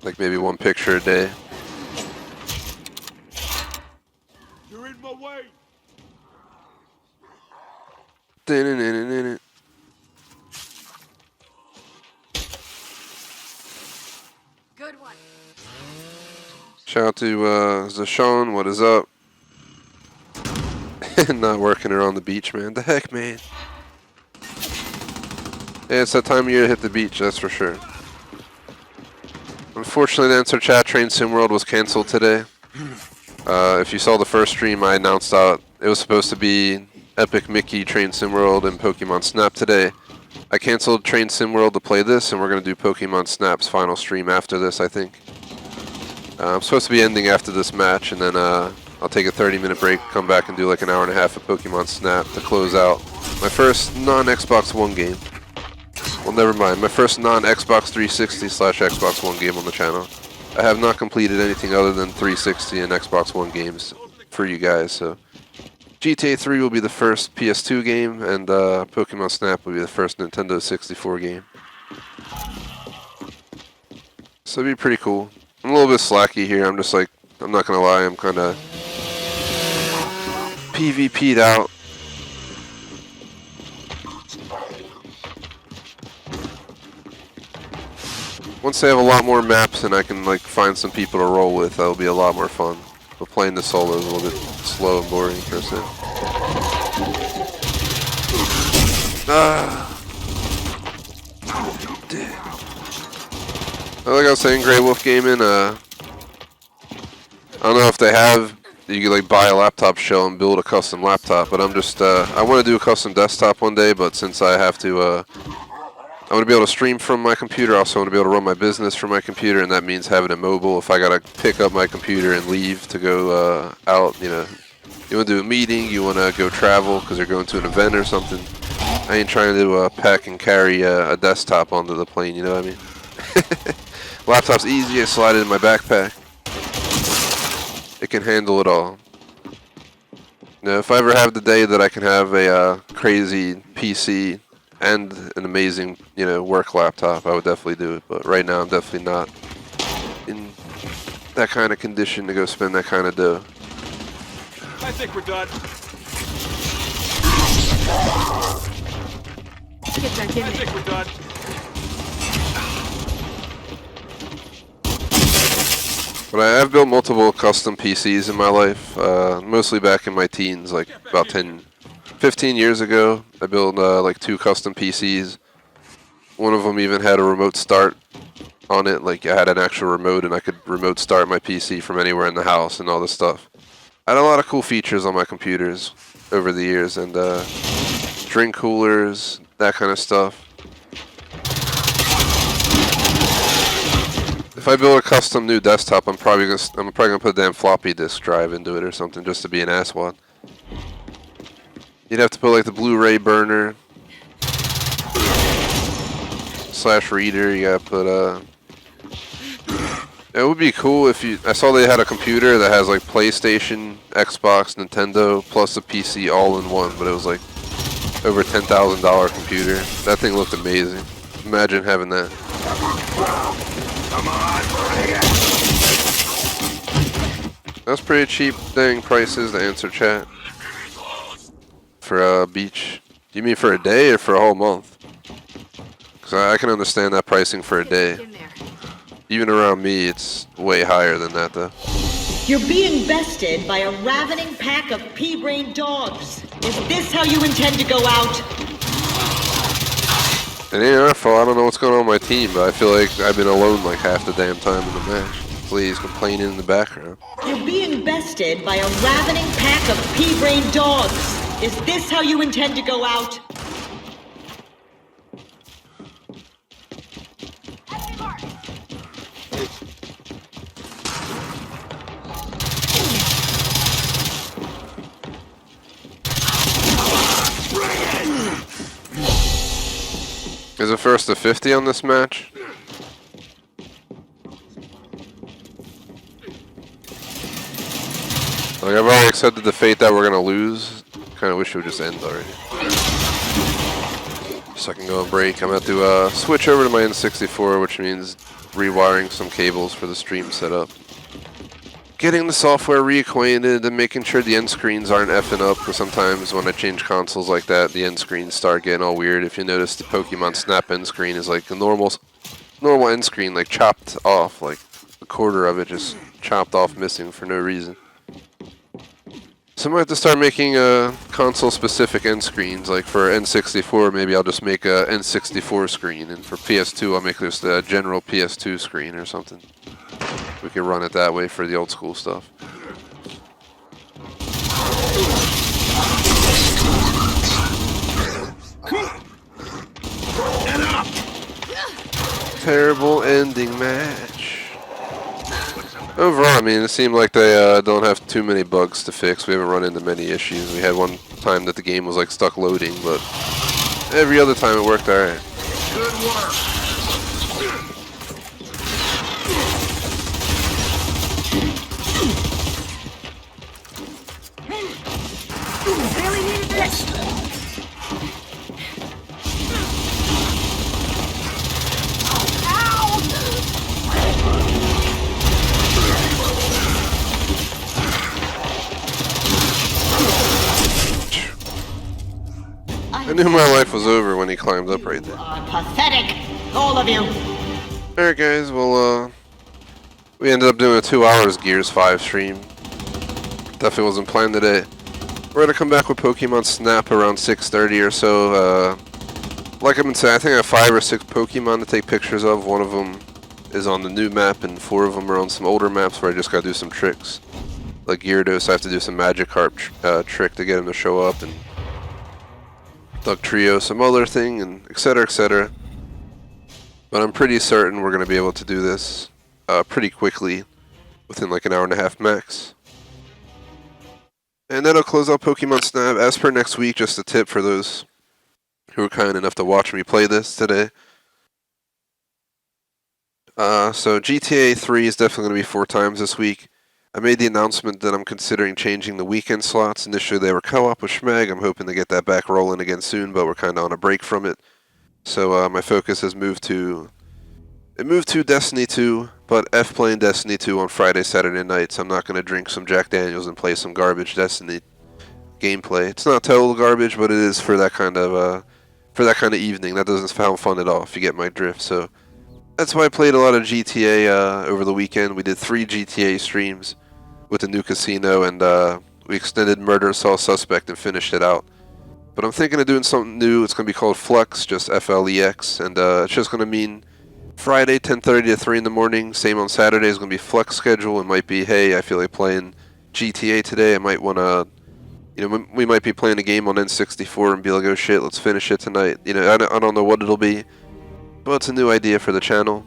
A: Like maybe 1 picture a day.
H: You're in my way.
F: Good one.
A: Shout out to Zashon, what is up? Not working around the beach, man. The heck, man. Yeah, it's that time of year to hit the beach, that's for sure. Unfortunately, the Answer Chat Train Sim World was canceled today. If you saw the first stream, I announced out it was supposed to be Epic Mickey Train Sim World and Pokemon Snap today. I canceled Train Sim World to play this, and we're going to do Pokemon Snap's final stream after this, I think. I'm supposed to be ending after this match, and then I'll take a 30-minute break, come back and do like an hour and a half of Pokemon Snap to close out my first non-Xbox One game. Well, never mind. My first non-Xbox 360/Xbox One game on the channel. I have not completed anything other than 360 and Xbox One games for you guys, so GTA 3 will be the first PS2 game, and Pokemon Snap will be the first Nintendo 64 game. So it'd be pretty cool. I'm a little bit slacky here. I'm just like, I'm not gonna lie, I'm kind of PvP'd out. Once they have a lot more maps and I can like find some people to roll with, that'll be a lot more fun. But playing the solo is a little bit slow and boring per se. Like I was saying, Grey Wolf Gaming, I don't know if they have, you can like buy a laptop shell and build a custom laptop, but I'm just, I want to do a custom desktop one day, but since I have to, I want to be able to stream from my computer. I also want to be able to run my business from my computer, and that means having it mobile. If I gotta pick up my computer and leave to go out, you want to do a meeting, you want to go travel because you're going to an event or something. I ain't trying to pack and carry a desktop onto the plane. You know what I mean? Laptop's easy. I slide it in my backpack. It can handle it all. Now, if I ever have the day that I can have a crazy PC and an amazing, work laptop, I would definitely do it. But right now, I'm definitely not in that kind of condition to go spend that kind of dough.
H: I think we're done.
F: Get back in
H: I
F: there.
H: think we're done.
A: But I've built multiple custom PCs in my life, mostly back in my teens, like about 10, 15 years ago. I built like 2 custom PCs. One of them even had a remote start on it, like I had an actual remote and I could remote start my PC from anywhere in the house and all this stuff. I had a lot of cool features on my computers over the years, and drink coolers, that kind of stuff. If I build a custom new desktop, I'm probably gonna put a damn floppy disk drive into it or something just to be an asswad. You'd have to put like the Blu-ray burner / reader. You gotta put It would be cool if you. I saw they had a computer that has like PlayStation, Xbox, Nintendo, plus a PC all in one, but it was like over $10,000 computer. That thing looked amazing. Imagine having that.
E: Come on, bring it!
A: That's pretty cheap dang prices to answer chat. For beach. You mean for a day or for a whole month? Because I can understand that pricing for a day.
F: In there.
A: Even around me, it's way higher than that though.
G: You're being bested by a ravening pack of pea-brain dogs. Is this how you intend to go out?
A: It ain't our fault. I don't know what's going on with my team, but I feel like I've been alone like half the damn time in the match. Please complaining in the background.
G: You're being bested by a ravening pack of pea-brain dogs. Is this how you intend to go out?
A: Is it first to 50 on this match? Like, I've already accepted the fate that we're gonna lose. Kinda wish it would just end already. So I can go on break. I'm gonna have to switch over to my N64, which means rewiring some cables for the stream setup. Getting the software reacquainted and making sure the end screens aren't effing up, because sometimes when I change consoles like that, the end screens start getting all weird. If you notice, the Pokemon Snap end screen is like a normal end screen, like chopped off, like a quarter of it just chopped off, missing for no reason. So I might have to start making console-specific end screens. Like for N64, maybe I'll just make a N64 screen, and for PS2, I'll make just a general PS2 screen or something. We can run it that way for the old school stuff. Terrible ending match. Overall, I mean, it seemed like they don't have too many bugs to fix. We haven't run into many issues. We had one time that the game was like stuck loading, but every other time it worked alright.
B: Good work.
F: Really needed this.
A: I knew my life was over when he climbed up right there.
G: Pathetic, all of you.
A: Alright guys, well we ended up doing a 2 hours Gears 5 stream. Definitely wasn't planned today. We're gonna come back with Pokemon Snap around 6:30 or so. Like I've been saying, I think I have 5 or 6 Pokemon to take pictures of. One of them is on the new map, and 4 of them are on some older maps where I just gotta do some tricks. Like Gyarados, I have to do some Magikarp trick to get him to show up, and Duck Trio, some other thing, and etc, etc. But I'm pretty certain we're gonna be able to do this pretty quickly, within like an hour and a half max. And that'll close out Pokemon Snap. As per next week, just a tip for those who were kind enough to watch me play this today. So GTA 3 is definitely going to be 4 times this week. I made the announcement that I'm considering changing the weekend slots. Initially they were co-op with Schmeg. I'm hoping to get that back rolling again soon, but we're kind of on a break from it. So my focus has moved to Destiny 2, but F playing Destiny 2 on Friday, Saturday nights. I'm not going to drink some Jack Daniels and play some garbage Destiny gameplay. It's not total garbage, but it is for that kind of evening. That doesn't sound fun at all, if you get my drift. So That's why I played a lot of GTA over the weekend. We did 3 GTA streams with the new casino, and we extended Murder Cell Suspect and finished it out. But I'm thinking of doing something new. It's going to be called Flex, just Flex, and it's just going to mean Friday 10:30 to 3 in the morning. Same on Saturday is going to be Flex schedule. It might be, hey, I feel like playing GTA today. I might want to, we might be playing a game on N64 and be like, oh shit, let's finish it tonight. I don't know what it'll be, but it's a new idea for the channel.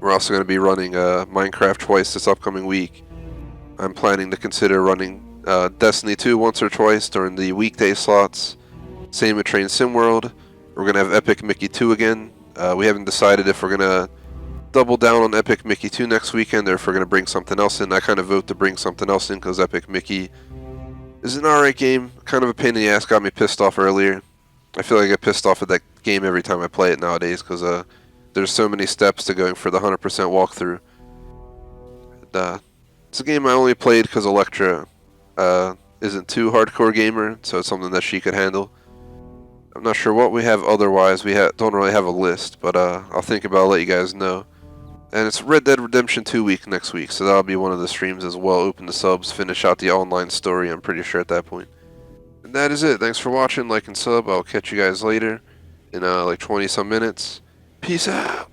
A: We're also going to be running Minecraft twice this upcoming week. I'm planning to consider running Destiny 2 once or twice during the weekday slots. Same with Train Sim World. We're going to have Epic Mickey 2 again. We haven't decided if we're going to double down on Epic Mickey 2 next weekend or if we're going to bring something else in. I kind of vote to bring something else in because Epic Mickey is an alright game. Kind of a pain in the ass, got me pissed off earlier. I feel like I get pissed off at that game every time I play it nowadays because there's so many steps to going for the 100% walkthrough. It's a game I only played because Electra isn't too hardcore gamer, so it's something that she could handle. I'm not sure what we have otherwise. We don't really have a list, but I'll think about it, let you guys know. And it's Red Dead Redemption 2 week next week, so that'll be one of the streams as well. Open the subs, finish out the online story, I'm pretty sure at that point. And that is it. Thanks for watching, like and sub. I'll catch you guys later in like 20 some minutes. Peace out.